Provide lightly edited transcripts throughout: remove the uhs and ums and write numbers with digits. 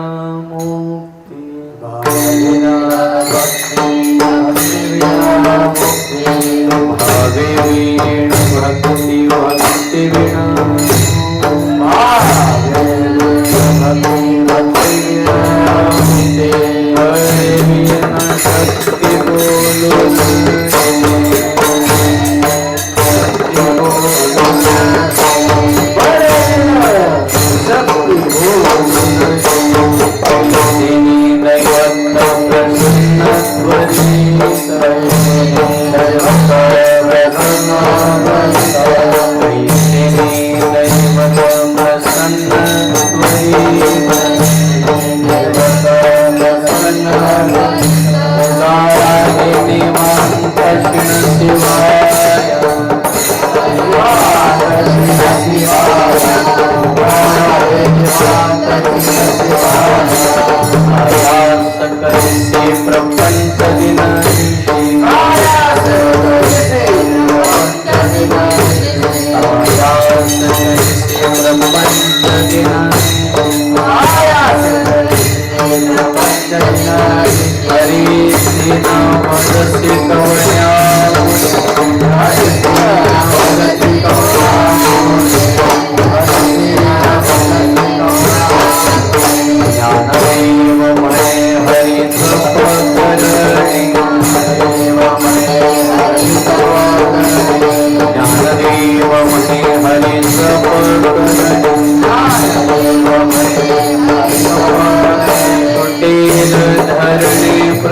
मुक्ति भाव विना भक्ति भावे वीण भक्ति भक्ति विना भावे भक्ति विना हरे बिना शक्ति बोलो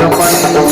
प्रपंच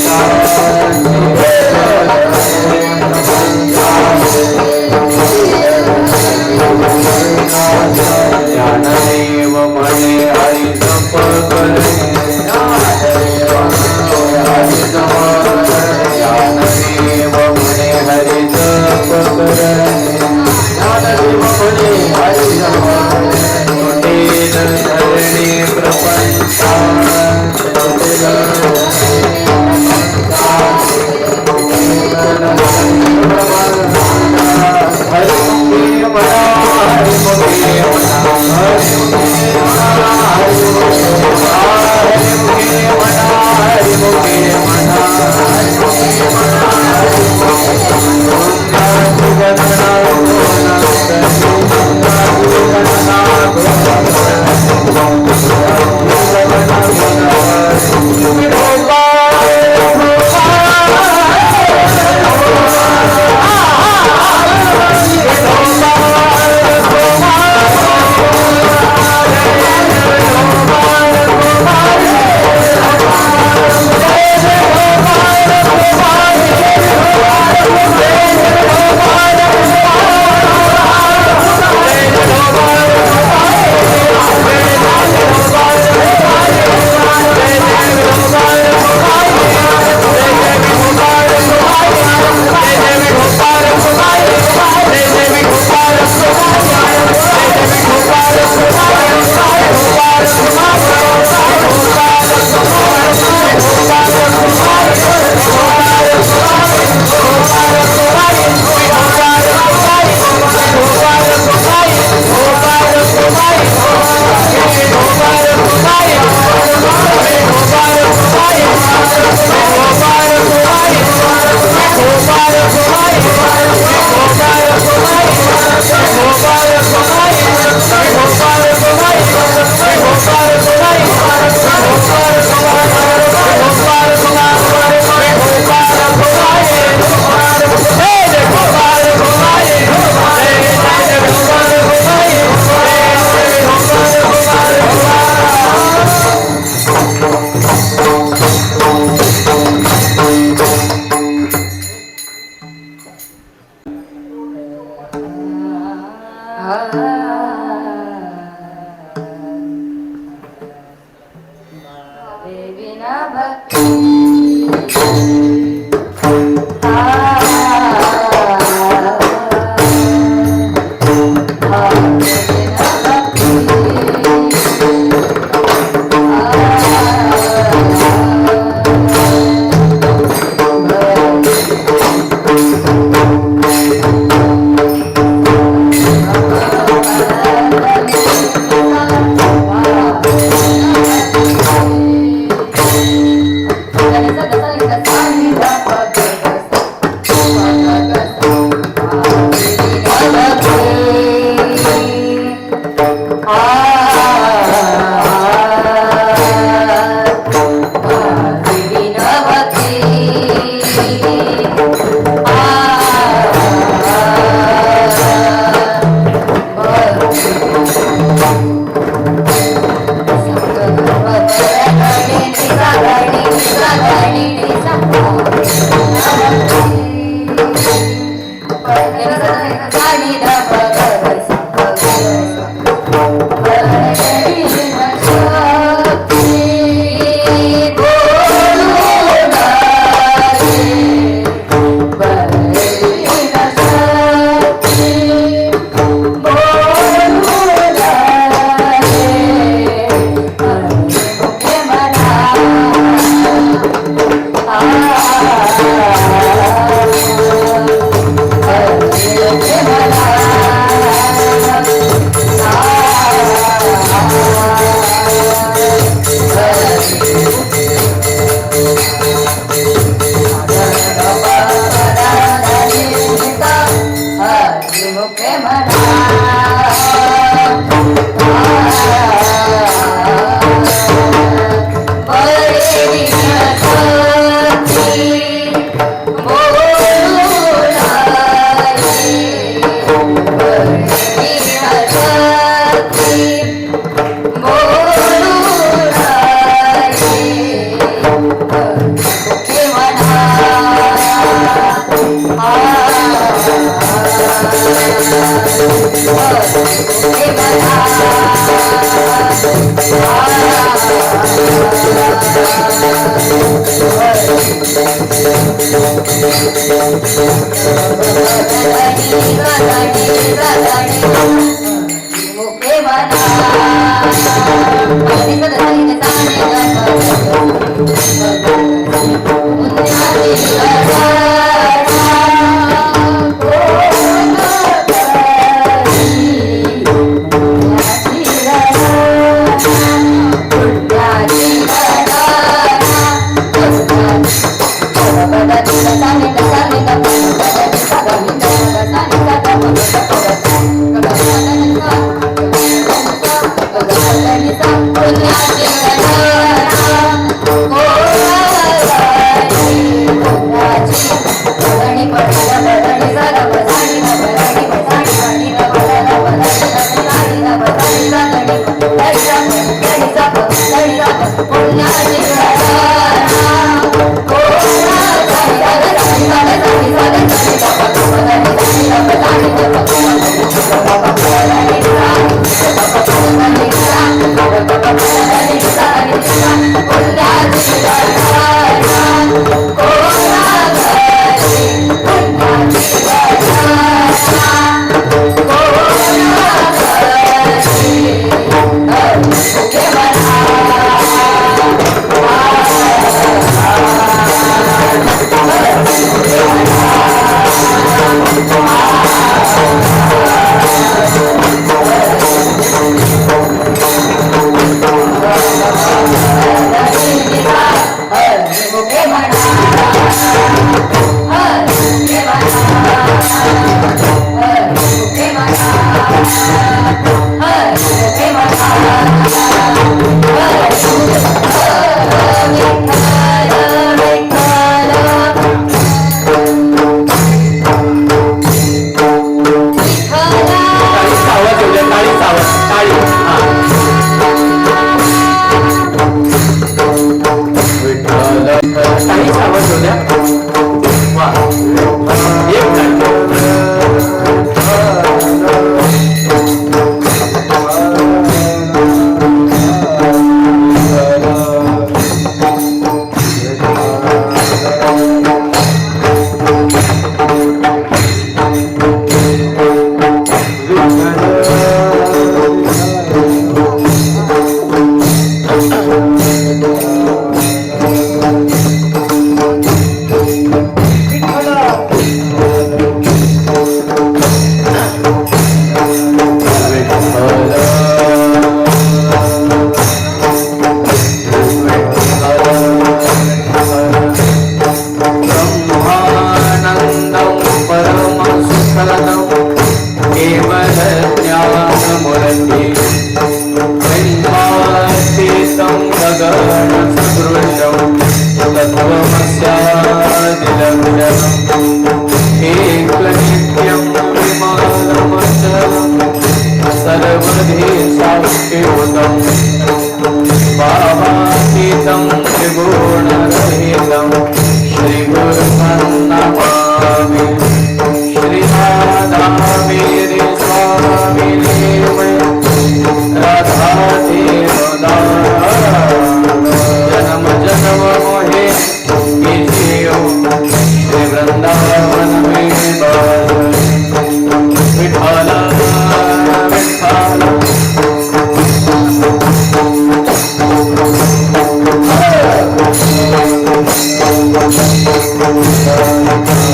Thank you.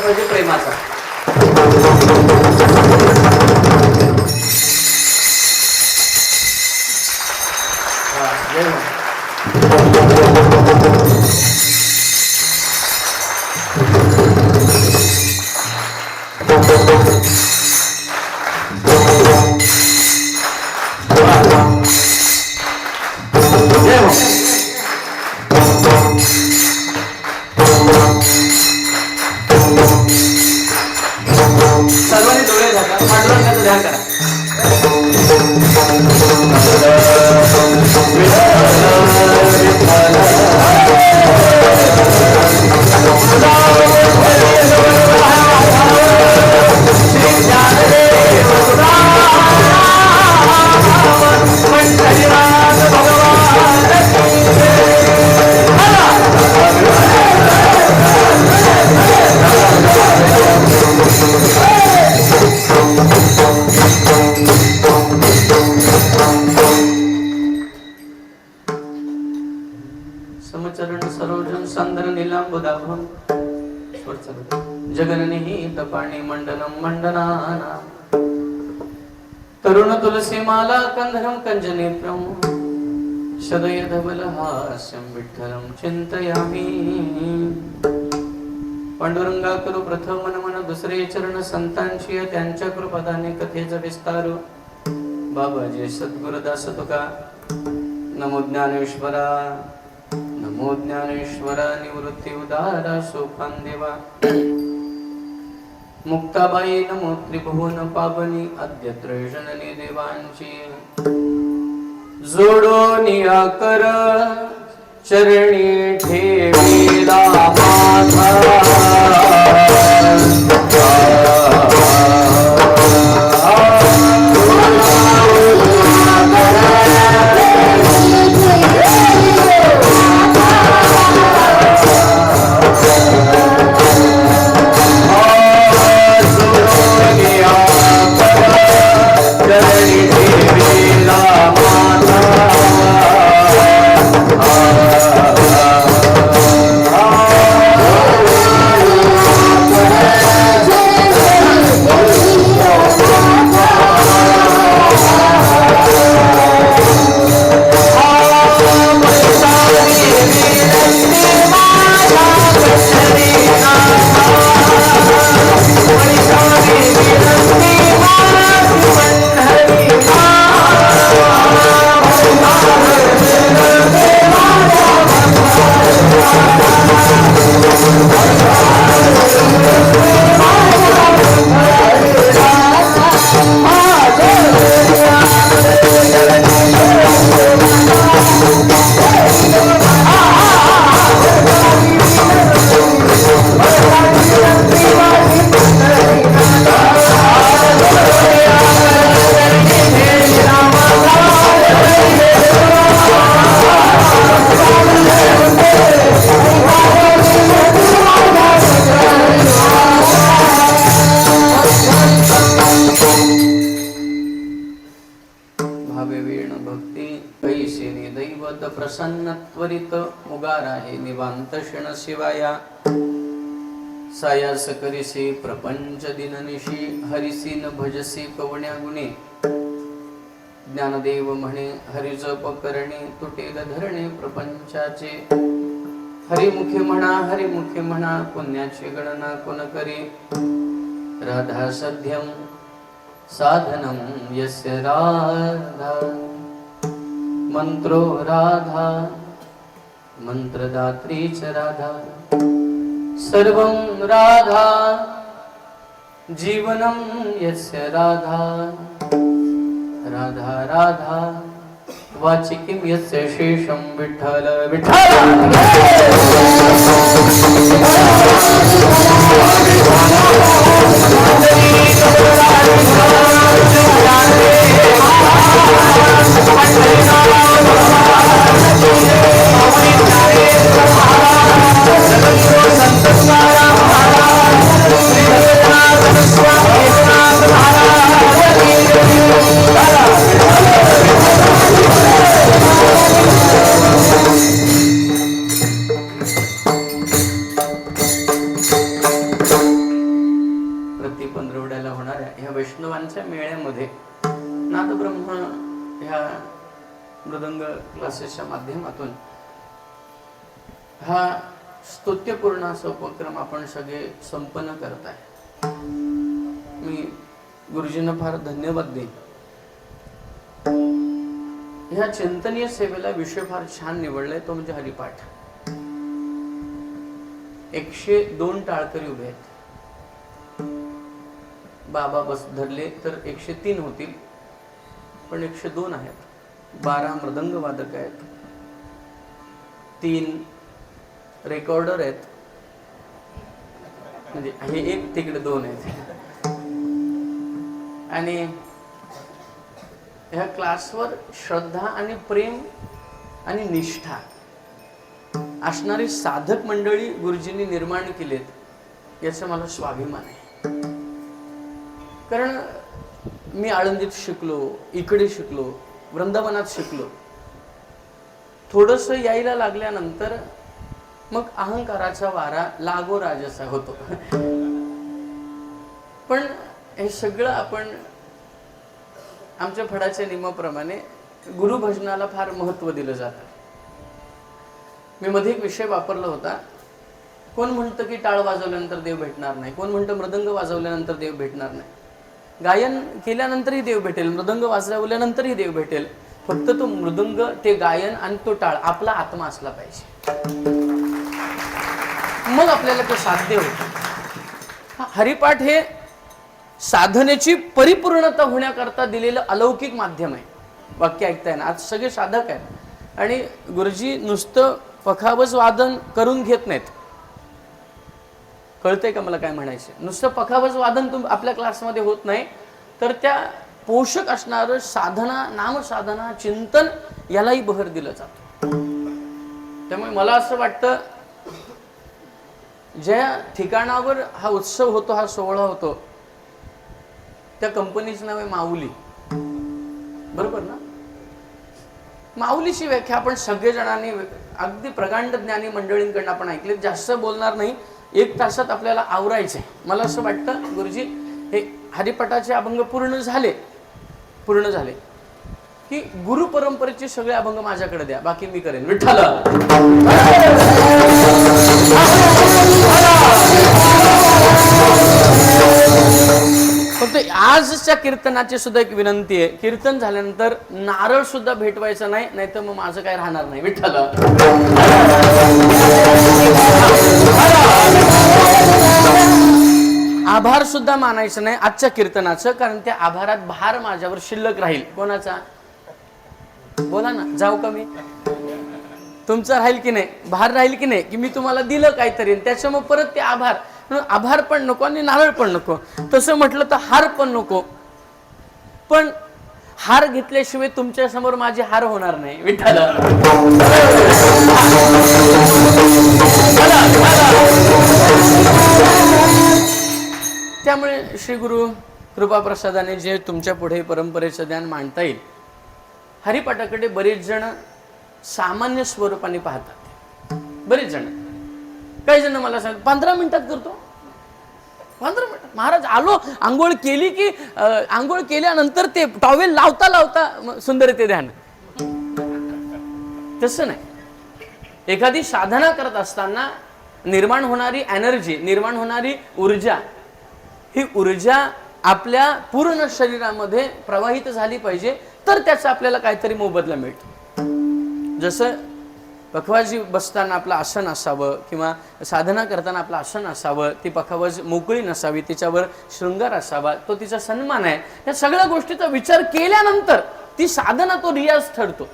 पाहिजे प्रेमाचा. जय हो. सर्वांनी डोळे झाका, पांडुरंगाचं ध्यान करा. समचरण सरोजन संदर नीलांबुदाभं जगननिहित पाणी मंडनं मंडनाना तरुण तुलसी माला कंधरं कंजनेत्रं सदय धवलहास्यं विठ्ठलं चिंतयामि. पांडुरंगा करू प्रथम मन मन दुसरे चरण संतांची त्यांच्या कृपादाने कथेचा विस्तार. बाबाजी सद्गुरुदास तुका नमो ज्ञानेश्वरा नमो ज्ञानेश्वरा निवृत्ती उदारा सोपान देवा. मुक्ताबाई नमो त्रिभुवन पावनी अद्यत्र जननी देवांची जोडोनिया कर चरणी ठेविला माझा. प्रसन्न त्वरित मुगार आहे निवांत क्षण शिवाया. सायास करिसी प्रपंच दिननिशी हरिसी न भजसी कवण्या गुणे. ज्ञानदेव म्हणे हरिजप करणे तुटेल धरणे प्रपंचाचे. हरिमुखी म्हणा पुण्याची गणना कोण करे. राधा सध्यम साधनम यस्य राधा मंत्रो राधा मंत्रदात्रीच राधा सर्वं राधा जीवनं यस्य राधा. राधा राधा वाचिकीं यस्य शेषं विठ्ठल विठ्ठल. वेळेला होणाऱ्या ह्या वैष्णवांच्या मेळ्यामध्ये नादब्रह्म ह्या मृदंग क्लासेसच्या माध्यमातून हा स्तुत्यपूर्ण असा उपक्रम आपण सगळे संपन्न करताय. मी गुरुजींना फार धन्यवाद देईन. ह्या चिंतनीय सेवेला विषय फार छान निवडलाय, तो म्हणजे हरिपाठ. 102 टाळकरी उभे आहेत. बाबा बस धरले तर 103 होतील, पण 102 आहेत. 12 मृदंग वादक आहेत, 3 रेकॉर्डर आहेत, म्हणजे हे एक तिकडे 2 आहेत. आणि ह्या क्लासवर श्रद्धा आणि प्रेम आणि निष्ठा असणारी साधक मंडळी गुरुजींनी निर्माण केलेत, याचा मला स्वाभिमान आहे. कारण मी आळंदीत शिकलो, इकडे शिकलो, वृंदावनात शिकलो. थोडस यायला लागल्यानंतर मग अहंकाराचा वारा लागो राजसा होतो. पण हे सगळं आपण आमच्या फडाच्या नियमाप्रमाणे गुरुभजनाला फार महत्व दिलं जातं. मी मध्ये एक विषय वापरला होता. कोण म्हणतं की टाळ वाजवल्यानंतर देव भेटणार नाही, कोण म्हणतं मृदंग वाजवल्यानंतर देव भेटणार नाही. गायन केल्यानंतरही देव भेटेल, मृदंग वाजवल्यानंतरही देव भेटेल. फक्त तो मृदंग, ते गायन आणि तो टाळ आपला आत्मा असला पाहिजे, मग आपल्याला ते साध्य होतं. हरिपाठ हे साधनेची परिपूर्णता होण्याकरता दिलेलं अलौकिक माध्यम आहे. वाक्य ऐकताय ना, आज सगळे साधक आहेत आणि गुरुजी नुसतं पखावज वादन करून घेत नाहीत. कळतंय का मला काय म्हणायचं? नुसतं पखावज वादन आपल्या क्लासमध्ये होत नाही, तर त्या पोषक असणारं साधना, नामसाधना, चिंतन यालाही बहर दिलं जातं. त्यामुळे मला असं वाटतं, ज्या ठिकाणावर हा उत्सव होतो, हा सोहळा होतो, त्या कंपनीचं नाव आहे माऊली. बरोबर ना? माऊलीची व्याख्या आपण सगळेजणांनी अगदी प्रकांड ज्ञानी मंडळींकडून आपण ऐकले. जास्त बोलणार नाही, 1 तासात आपल्याला आवरायचंय. मला असं वाटतं गुरुजी हे हरिपाठाचे अभंग पूर्ण झाले की गुरु परंपरेचे सगळे अभंग माझ्याकडे द्या, बाकी मी करेन. विठ्ठल फक्त आजच्या कीर्तनाची सुद्धा एक विनंती आहे, कीर्तन झाल्यानंतर नारळ सुद्धा भेटवायचा नाही, नाहीतर मग माझं काय राहणार नाही. विठ्ठल आभार सुद्धा मानायचं नाही आजच्या कीर्तनाचं, कारण त्या आभारात भार माझ्यावर शिल्लक राहील. कोणाचा? बोला ना, जाऊ का मी? तुमचा राहील की नाही? भार राहील की नाही? की मी तुम्हाला दिलं काहीतरी, त्याच्यामुळे परत ते आभार पण नको आणि नारळ पण नको. तसं म्हटलं तर हार पण नको. पण हार घेतल्याशिवाय तुमच्या समोर माझी हार होणार नाही. विठ्ठल त्यामुळे श्री गुरु कृपा प्रसादाने जे तुमच्या पुढे परंपरेचं ज्ञान मांडता येईल, हरिपाठाकडे बरेच जण सामान्य स्वरूपाने पाहतात. बरेच जण, काही जण मला सांगतात 15 मिनिटात करतो. 15 मिनिट महाराज आलो, आंघोळ केली की आंघोळ केल्यानंतर ते टॉवेल लावता लावता सुंदर ते ध्यान. तसं नाही. एखादी साधना करत असताना निर्माण होणारी एनर्जी, निर्माण होणारी ऊर्जा, ही ऊर्जा आपल्या पूर्ण शरीरामध्ये प्रवाहित झाली पाहिजे, तर त्याचा आपल्याला काहीतरी मोबदला मिळतो. जसं पखवाजी बसताना आपलं आसन असावं किंवा साधना करताना आपलं आसन असावं, ती पखवाज मोकळी नसावी, तिच्यावर शृंगार असावा, तो तिचा सन्मान आहे. या सगळ्या गोष्टीचा विचार केल्यानंतर ती साधना, तो रियाज ठरतो.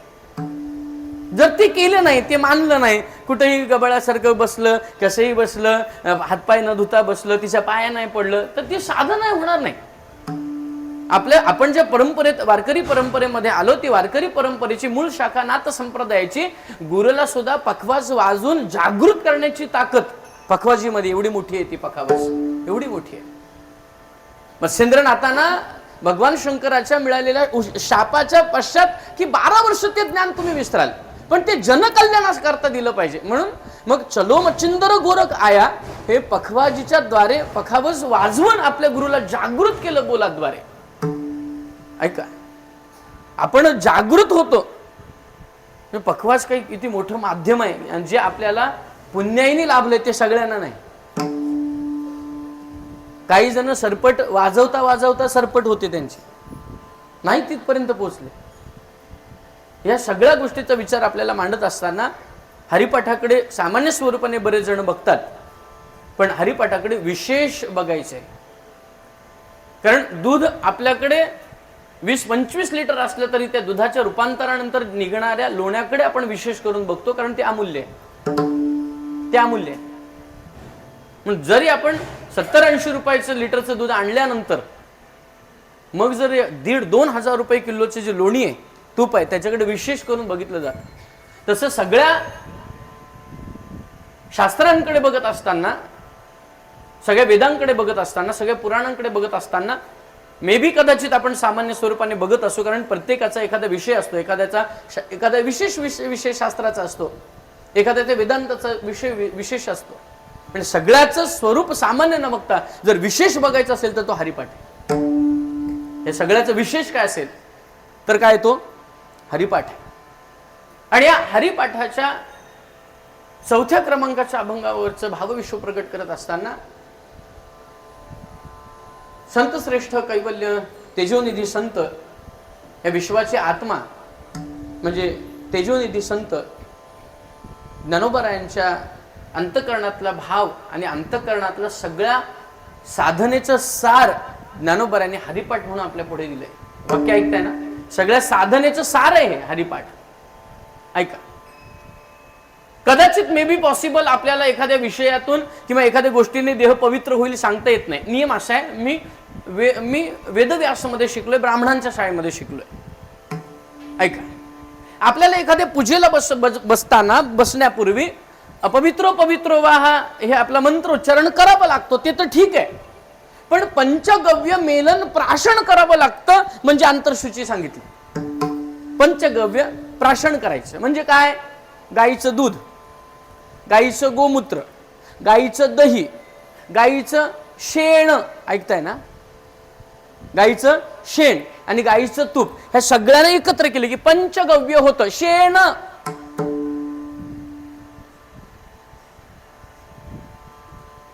जर ते केलं नाही, ते मानलं नाही, कुठेही गबळासारखं बसलं, कसंही बसलं, हातपाय न धुता बसलं, तिच्या पाया नाही पडलं, तर ती साधना होणार नाही. आपण ज्या परंपरेत, वारकरी परंपरेमध्ये आलो, ती वारकरी परंपरेची मूळ शाखा नाथ संप्रदायाची, गुरुला सुद्धा पखवाज वाजून जागृत करण्याची ताकद पखवाजीमध्ये एवढी मोठी आहे. ती पखवाज एवढी मोठी आहे. मत्स्येंद्रनाथांना भगवान शंकराच्या मिळालेल्या शापाच्या पश्चात की 12 वर्ष ते ज्ञान तुम्ही विसराल, पण ते जनकल्याणास करता दिलं पाहिजे. म्हणून मग चलो मच्छिंदर गोरख आया हे पखवाजीच्या द्वारे पखावज वाजवून आपल्या गुरुला जागृत केलं बोलाद्वारे. ऐका, आपण जागृत होतो. पखवाज काही किती मोठं माध्यम आहे आणि जे आपल्याला पुण्याईने लाभले ते सगळ्यांना नाही. काही जण सरपट वाजवता वाजवता सरपट होते त्यांची, नाही तिथपर्यंत पोहोचले. या सगळ्या गोष्टीचा विचार आपल्याला मांडत असताना हरिपाठाकडे सामान्य स्वरूपाने बरेच जण बघतात, पण हरिपाठाकडे विशेष बघायचंय. कारण दूध आपल्याकडे 20-25 लिटर असलं तरी त्या दुधाच्या रूपांतरानंतर निघणाऱ्या लोण्याकडे आपण विशेष करून बघतो, कारण ते अमूल्य आहे. ते अमूल्य आहे. मग जरी आपण 70-80 रुपयाचं लिटरचं दूध आणल्यानंतर मग जर 1,500-2 हजार रुपये किलोचे जे लोणी आहे, तूप आहे, त्याच्याकडे विशेष करून बघितलं जातं. तसं सगळ्या शास्त्रांकडे बघत असताना, सगळ्या वेदांकडे बघत असताना, सगळ्या पुराणांकडे बघत असताना मे बी कदाचित आपण सामान्य स्वरूपाने बघत असू, कारण प्रत्येकाचा एखादा विषय असतो, एखादा विशेष शास्त्राचा असतो, एखाद्याचा वेदांताचा विशेष असतो. पण सगळ्याचं स्वरूप सामान्य न बघता जर विशेष बघायचं असेल तर तो हरिपाठ. हे सगळ्याचं विशेष काय असेल तर काय, तो हरिपाठ. आणि या हरिपाठाच्या 4थ्या क्रमांकाच्या अभंगावरचं भावविश्व प्रकट करत असताना संत श्रेष्ठ कैवल्य तेजोनिधी संत, या विश्वाची आत्मा म्हणजे तेजोनिधी संत ज्ञानोबरायांच्या अंतकरणातला भाव आणि अंतकरणातला सगळ्या साधनेचं सार ज्ञानोबरायांनी हरिपाठ म्हणून आपल्या पुढे दिलंय. वाक्य ऐकताय ना, सगळ्या साधनेचं सार आहे हे हरिपाठ. ऐका, कदाचित मे बी पॉसिबल आपल्याला एखाद्या विषयातून किंवा एखाद्या गोष्टीने देह पवित्र होईल सांगता येत नाही. नियम असा आहे, मी वेदव्यासमध्ये शिकलोय, ब्राह्मणांच्या शाळेमध्ये शिकलोय. ऐका, आपल्याला एखाद्या पूजेला बसताना बसण्यापूर्वी अपवित्रो पवित्रो वा हे आपला मंत्र उच्चारण करावं लागतो, ते तर ठीक आहे. पण पंचगव्य मेलन प्राशन करावं लागतं, म्हणजे अंतरशुची सांगितली. पंचगव्य प्राशन करायचं म्हणजे काय? गाईचं दूध, गाईचं गोमूत्र, गाईचं दही, गाईचं शेण, ऐकताय ना, गाईचं शेण आणि गाईचं तूप, ह्या सगळ्यांना एकत्र केलं की पंचगव्य होतं. शेण,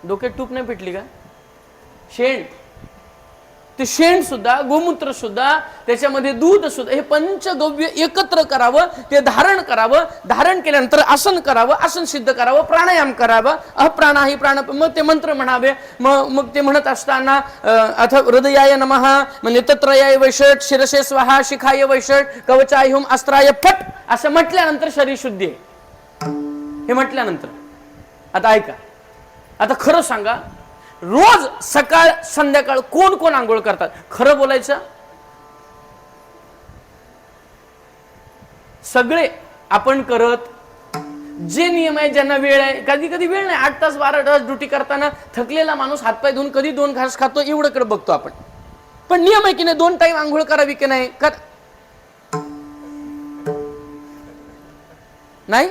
डोक्यात तूप नाही पेटली का? शेण, ते शेण सुद्धा, गोमूत्र सुद्धा, त्याच्यामध्ये दूध सुद्धा, हे पंचगव्य एकत्र करावं, ते धारण करावं, धारण केल्यानंतर आसन करावं, आसन सिद्ध करावं, प्राणायाम करावं, अप्राणाही प्राण, मग ते मंत्र म्हणावे. मग ते म्हणत असताना अथ हृदयाय नमः म्हणजे तत्रयाय वैषट, शिरसे स्वाहा, शिखाय वैषट, कवचाय हुम, अस्त्राय फट, असं म्हटल्यानंतर शरीर शुद्धी आहे. हे म्हटल्यानंतर आता ऐका, आता खरं सांगा, रोज सकाळ संध्याकाळ कोण कोण आंघोळ करतात? खरं बोलायचं, सगळे आपण करत. जे नियम आहे, ज्यांना वेळ आहे, कधी कधी वेळ नाही, 8 तास 12 तास ड्युटी करताना थकलेला माणूस हातपाय धुवून कधी 2 घास खातो, एवढं कडे बघतो आपण. पण नियम आहे की नाही, 2 टाइम आंघोळ करावी की नाही? नाही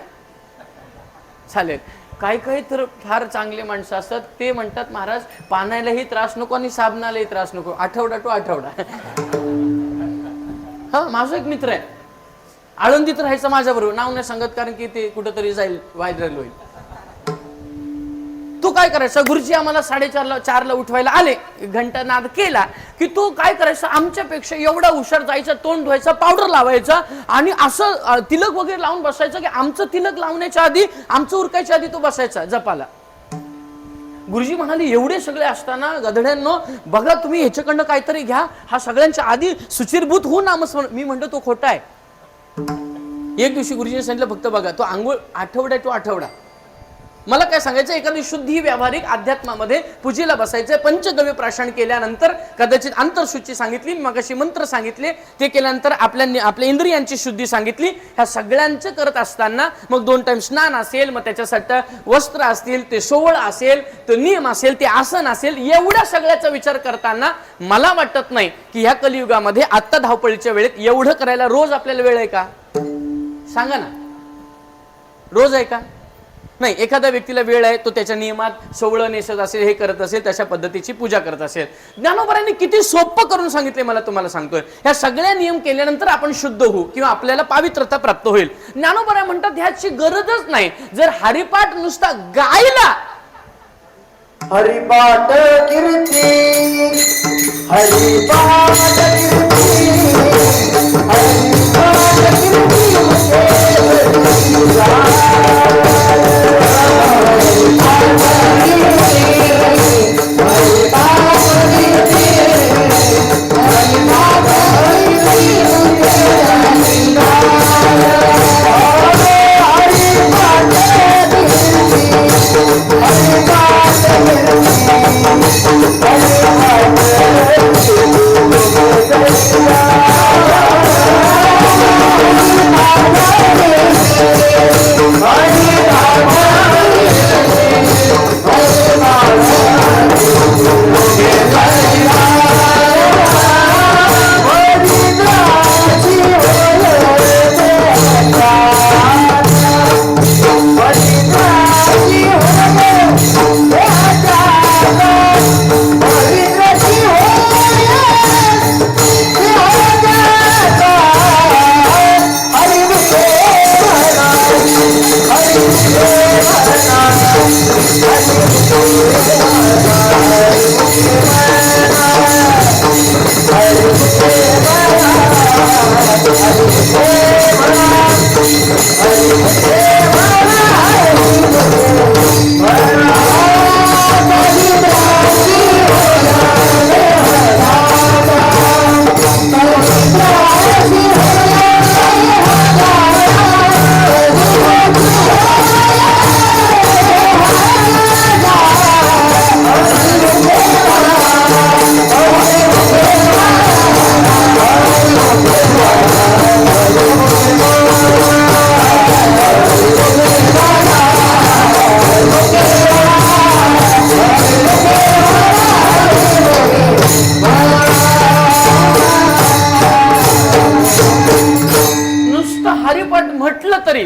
चालेल. काही तर फार चांगले माणसं असतात, ते म्हणतात महाराज पाण्यालाही त्रास नको आणि साबणालाही त्रास नको, आठवडा टू आठवडा. हा, माझा एक मित्र आहे, आळंदीत राहायचं माझ्याबरोबर, नाव नाही सांगत कारण की ते कुठंतरी जाईल, व्हायरल होईल. तो काय करायचा, गुरुजी आम्हाला 4:30ला उठवायला आले, घंटा नाद केला की तो काय करायचा, आमच्यापेक्षा एवढा हुशार जायचा, तोंड धुवायचा, पावडर लावायचा आणि असं तिलक वगैरे लावून बसायचं की आमचं तिलक लावण्याच्या आधी, आमचं उरकायच्या आधी तो बसायचा जपाला. गुरुजी म्हणाले एवढे सगळे असताना गधड्यांनो बघा तुम्ही ह्याच्याकडनं काहीतरी घ्या, हा सगळ्यांच्या आधी सुचिरभूत होऊन नामस्मरण. मी म्हणतो तो खोटा आहे. एक दिवशी गुरुजीने सांगितलं फक्त बघा, तो आंघोळ आठवडा टू आठवडा. मला काय सांगायचं, एखादी शुद्धी व्यावहारिक अध्यात्मामध्ये पूजेला बसायचं, पंचगव्य प्राशन केल्यानंतर कदाचित अंतरशुची सांगितली, मगाशी मंत्र सांगितले, ते केल्यानंतर आपल्या इंद्रियांची शुद्धी सांगितली. ह्या सगळ्यांचं करत असताना मग 2 टाइम स्नान असेल, मग त्याच्यासाठी वस्त्र असतील, ते सोवळ असेल, तो नियम असेल, ते आसन असेल, एवढ्या सगळ्याचा विचार करताना मला वाटत नाही की ह्या कलियुगामध्ये आत्ता धावपळीच्या वेळेत एवढं करायला रोज आपल्याला वेळ आहे का? सांगा ना, रोज आहे का? नाही, एखाद्या व्यक्तीला वेळ आहे, तो त्याच्या नियमात सोवळं नेसत असेल, हे करत असेल, तशा पद्धतीची पूजा करत असेल. ज्ञानोबांनी किती सोपं करून सांगितले मला तुम्हाला सांगतोय. ह्या सगळ्या नियम केल्यानंतर आपण शुद्ध होऊ किंवा आपल्याला पावित्रता प्राप्त होईल. ज्ञानोबा म्हणतात ह्याची गरजच नाही. जर हरिपाठ नुसता गायला, हरिपाठ कीर्ती हरिपाठ कीर्ती हरिपाठ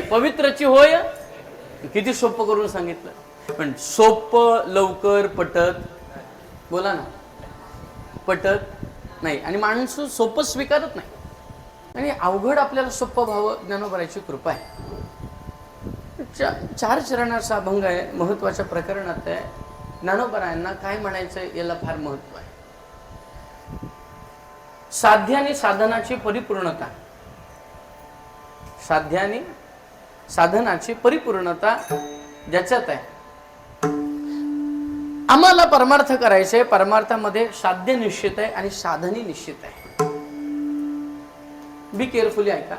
पवित्रची होय. किती सोपं करून सांगितलं. पण सोपं लवकर पटत, बोला ना, पटत नाही. आणि माणूस सोपं स्वीकारत नाही. आणि अवघड आपल्याला सोपं व्हावं, ज्ञानोबाची कृपा आहे. 4 चरणाचा अभंग आहे, महत्वाच्या प्रकरणात आहे. ज्ञानोबारायांना काय म्हणायचं याला फार महत्व आहे. साध्य आणि साधनाची परिपूर्णता, साध्य आणि साधनाची परिपूर्णता ज्याच्यात आहे. आम्हाला परमार्थ करायचे, परमार्थामध्ये साध्य निश्चित आहे आणि साधनी निश्चित आहे. बी केअरफुली ऐका.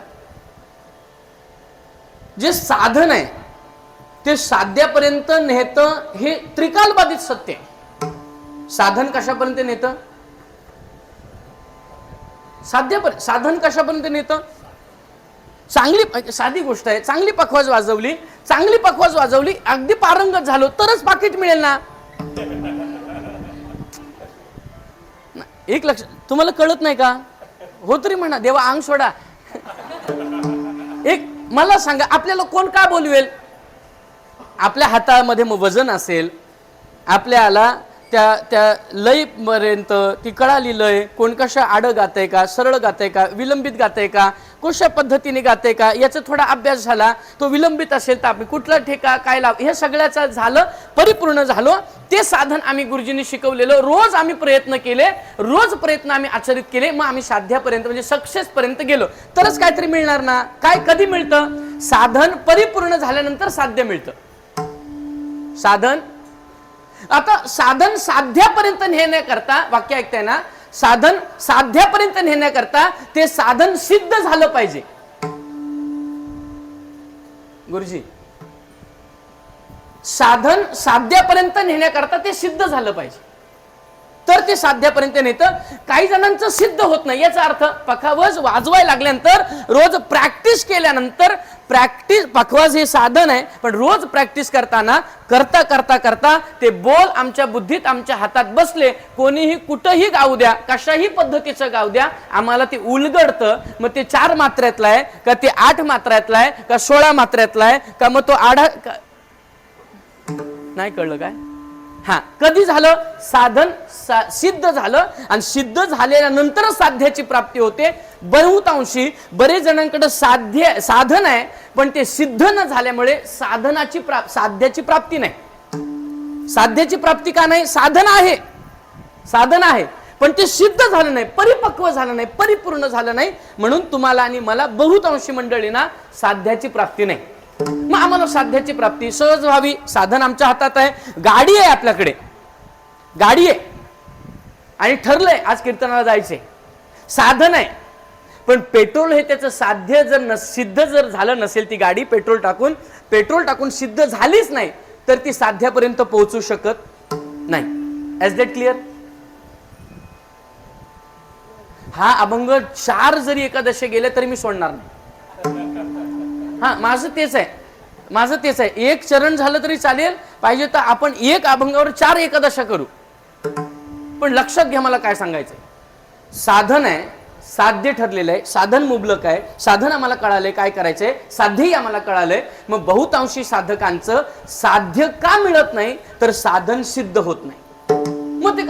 जे साधन आहे ते साध्यापर्यंत नेतं, हे त्रिकालबाधित सत्य आहे. साधन कशापर्यंत नेतं? साधन कशापर्यंत नेतं? चांगली साधी गोष्ट आहे, चांगली पखवाज वाजवली, अगदी पारंगत झालो तरच पाकिट मिळेल ना. एक लक्ष, तुम्हाला कळत नाही का? हो तरी म्हणा, देवा अंग सोडा. एक मला सांगा, आपल्याला कोण का बोलवेल? आपल्या हातामध्ये वजन असेल, आपल्याला त्या लय पर्यंत ती कळाली लय, कोण कशा आडं गातंय का, सरळ गातंय का, विलंबित गातंय का, कशा पद्धतीने गातंय का, याचा थोडा अभ्यास झाला. तो विलंबित असेल तर आपण कुठला ठेका काय लाव, हे सगळ्याचा झालं, परिपूर्ण झालो. ते साधन आम्ही गुरुजींनी शिकवलेलं, रोज आम्ही प्रयत्न केले, रोज प्रयत्न आम्ही आचरित केले, मग आम्ही साध्यापर्यंत म्हणजे सक्सेस पर्यंत गेलो तरच काहीतरी मिळणार ना. काय कधी मिळतं? साधन परिपूर्ण झाल्यानंतर साध्य मिळतं. साधन, आता साधन साध्यापर्यंत नेण्याकरता, वाक्य ऐकताय ना, साधन साध्यापर्यंत नेण्याकरता ते साधन सिद्ध झालं पाहिजे. गुरुजी, साधन साध्यापर्यंत नेण्याकरता ते सिद्ध झालं पाहिजे, तर ते साध्यापर्यंत नेतं. काही जणांचं सिद्ध होत नाही. याचा अर्थ पखावज वाजवायला लागल्यानंतर, रोज प्रॅक्टिस केल्यानंतर, पखवाज हे साधन आहे, पण रोज प्रॅक्टिस करताना करता करता करता ते बोल आमच्या बुद्धीत, आमच्या हातात बसले. कोणीही कुठंही गाऊ द्या, कशाही पद्धतीचं गाऊ द्या, आम्हाला ते उलगडतं. मग ते 4 मात्र्यातला आहे का, ते 8 मात्र्यातला आहे का, 16 मात्र्यातला आहे का, मग तो आढा नाही कळलं काय? हा, कधी झालं? साधन सिद्ध झालं आणि सिद्ध झाल्यानंतर साध्याची प्राप्ती होते. बहुतांशी बरेच जणांकडे साधन आहे पण ते सिद्ध न झाल्यामुळे साध्याची प्राप्ती नाही. साध्याची प्राप्ती का नाही? साधन आहे पण ते सिद्ध झालं नाही, परिपक्व झालं नाही, परिपूर्ण झालं नाही, म्हणून तुम्हाला आणि मला बहुतांशी मंडळींना साध्याची प्राप्ती नाही. मग आम्हाला साध्याची प्राप्ती सहज व्हावी, साधन आमच्या हातात आहे. गाडी आहे, आपल्याकडे गाडी आहे आणि ठरलंय आज कीर्तनाला जायचंय, साधन आहे. पण पेट्रोल हे त्याचं साध्य जर सिद्ध जर झालं नसेल, ती गाडी पेट्रोल टाकून सिद्ध झालीच नाही तर ती साध्यापर्यंत पोहोचू शकत नाही. Is that clear? हा अभंग 4 जरी एकादशी गेले तरी मी सोडणार नाही. हा, माझं तेच आहे. एक चरण झालं तरी चालेल, पाहिजे तर आपण एक अभंगावर 4 एकादशा करू. पण लक्षात घ्या मला काय सांगायचंय. साधन आहे, साध्य ठरलेलं आहे, साधन मुबलक आहे, साधन आम्हाला कळालंय काय करायचंय, साध्यही आम्हाला कळालंय. मग बहुतांशी साधकांचं साध्य का मिळत नाही? तर साधन सिद्ध होत नाही. मग ते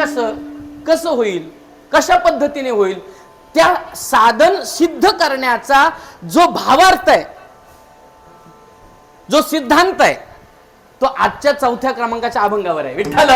कसं होईल? कशा पद्धतीने होईल? त्या साधन सिद्ध करण्याचा जो भावार्थ आहे, जो सिद्धांत आहे, तो आजच्या 4थ्या क्रमांकाच्या अभंगावर आहे. विठ्ठल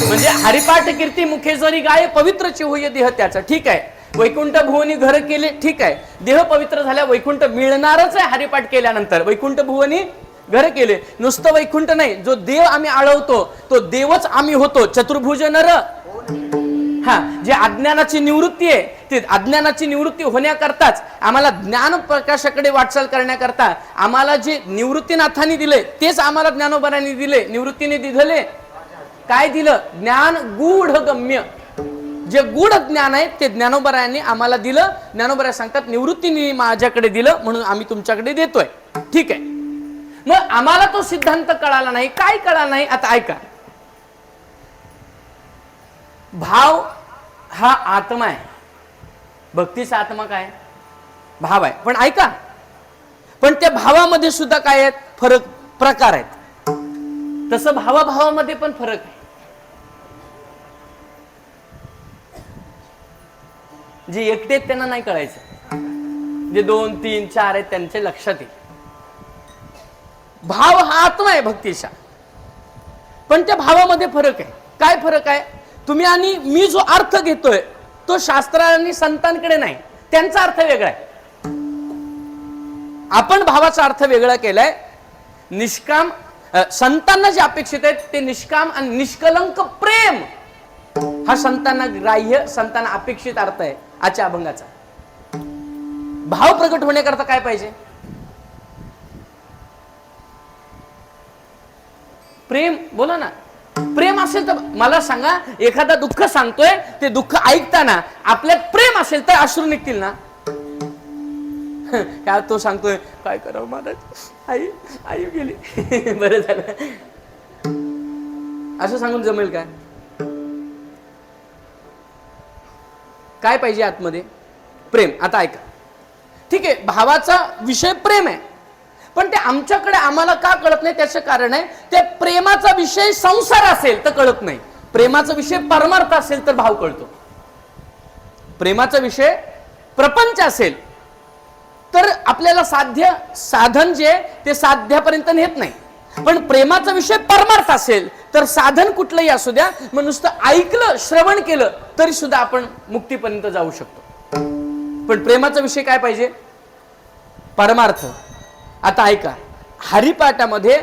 म्हणजे हरिपाठ कीर्ती मुखे जरी गाये, पवित्रची होय देह त्याचा. ठीक आहे, वैकुंठ भुवनी घर केले, ठीक आहे, देह पवित्र झाल्या, वैकुंठ मिळणारच आहे हरिपाठ केल्यानंतर. वैकुंठ भुवनी घर केले, नुसतं वैकुंठ नाही, जो देव आम्ही आळवतो तो देवच आम्ही होतो. चतुर्भुज नर. हा, जे अज्ञानाची निवृत्ती आहे, ते अज्ञानाची निवृत्ती होण्याकरताच आम्हाला ज्ञान प्रकाशाकडे वाटचाल करण्याकरता आम्हाला जे निवृत्तीनाथांनी दिले तेच आम्हाला ज्ञानोबांनी दिले. निवृत्तीने दिले काय दिलं? ज्ञान गूढ गम्य. जे गूढ ज्ञान आहे ते ज्ञानोबांनी आम्हाला दिलं. ज्ञानोबा सांगतात निवृत्तीने माझ्याकडे दिलं म्हणून आम्ही तुमच्याकडे देतोय. ठीक आहे, मग आम्हाला तो सिद्धांत कळाला नाही. काय कळाला नाही? आता ऐका. भाव हा आत्मा आहे, भक्तीचा आत्मा काय? भाव आहे. पण ऐका, पण त्या भावामध्ये सुद्धा काय आहेत? प्रकार आहेत. तसं भावाभावामध्ये पण फरक आहे. जे एकटे आहेत त्यांना नाही कळायचं, जे 2, 3, 4 आहेत त्यांच्या लक्षात येईल. भाव हा आत्मा आहे भक्तीचा, पण त्या भावामध्ये फरक आहे. काय फरक आहे? तुम्ही आणि मी जो अर्थ घेतोय तो शास्त्र आणि संतांकडे नाही, त्यांचा अर्थ वेगळा आहे. आपण भावाचा अर्थ वेगळा केलाय. निष्काम संतांना जे अपेक्षित आहे ते निष्काम आणि निष्कलंक प्रेम हा संतांना ग्राह्य, संतांना अपेक्षित अर्थ आहे आजच्या अभंगाचा. भाव प्रकट होण्याकरता काय पाहिजे? प्रेम. बोला ना, प्रेम असेल तर मला सांगा, एखादा दुःख सांगतोय, ते दुःख ऐकताना आपल्यात प्रेम असेल तर अश्रू निघतील ना? काय तो सांगतोय काय करावं महाराज, आई गेली, बरं झालं, असं सांगून जमेल काय? काय पाहिजे आतमध्ये? प्रेम. आता ऐका, ठीक आहे, भावाचा विषय प्रेम आहे, पण ते आमच्याकडे आम्हाला का कळत नाही? त्याचं कारण आहे त्या प्रेमाचा विषय संसार असेल तर कळत नाही, प्रेमाचा विषय परमार्थ असेल तर भाव कळतो. प्रेमाचा विषय प्रपंच असेल तर आपल्याला साधन जे ते साध्यापर्यंत नेत नाही. पण प्रेमाचा विषय परमार्थ असेल तर साधन कुठलंही असू द्या, मग नुसतं ऐकलं, श्रवण केलं तरी सुद्धा आपण मुक्तीपर्यंत जाऊ शकतो. पण प्रेमाचा विषय काय पाहिजे? परमार्थ. आता ऐका, हरिपाठामध्ये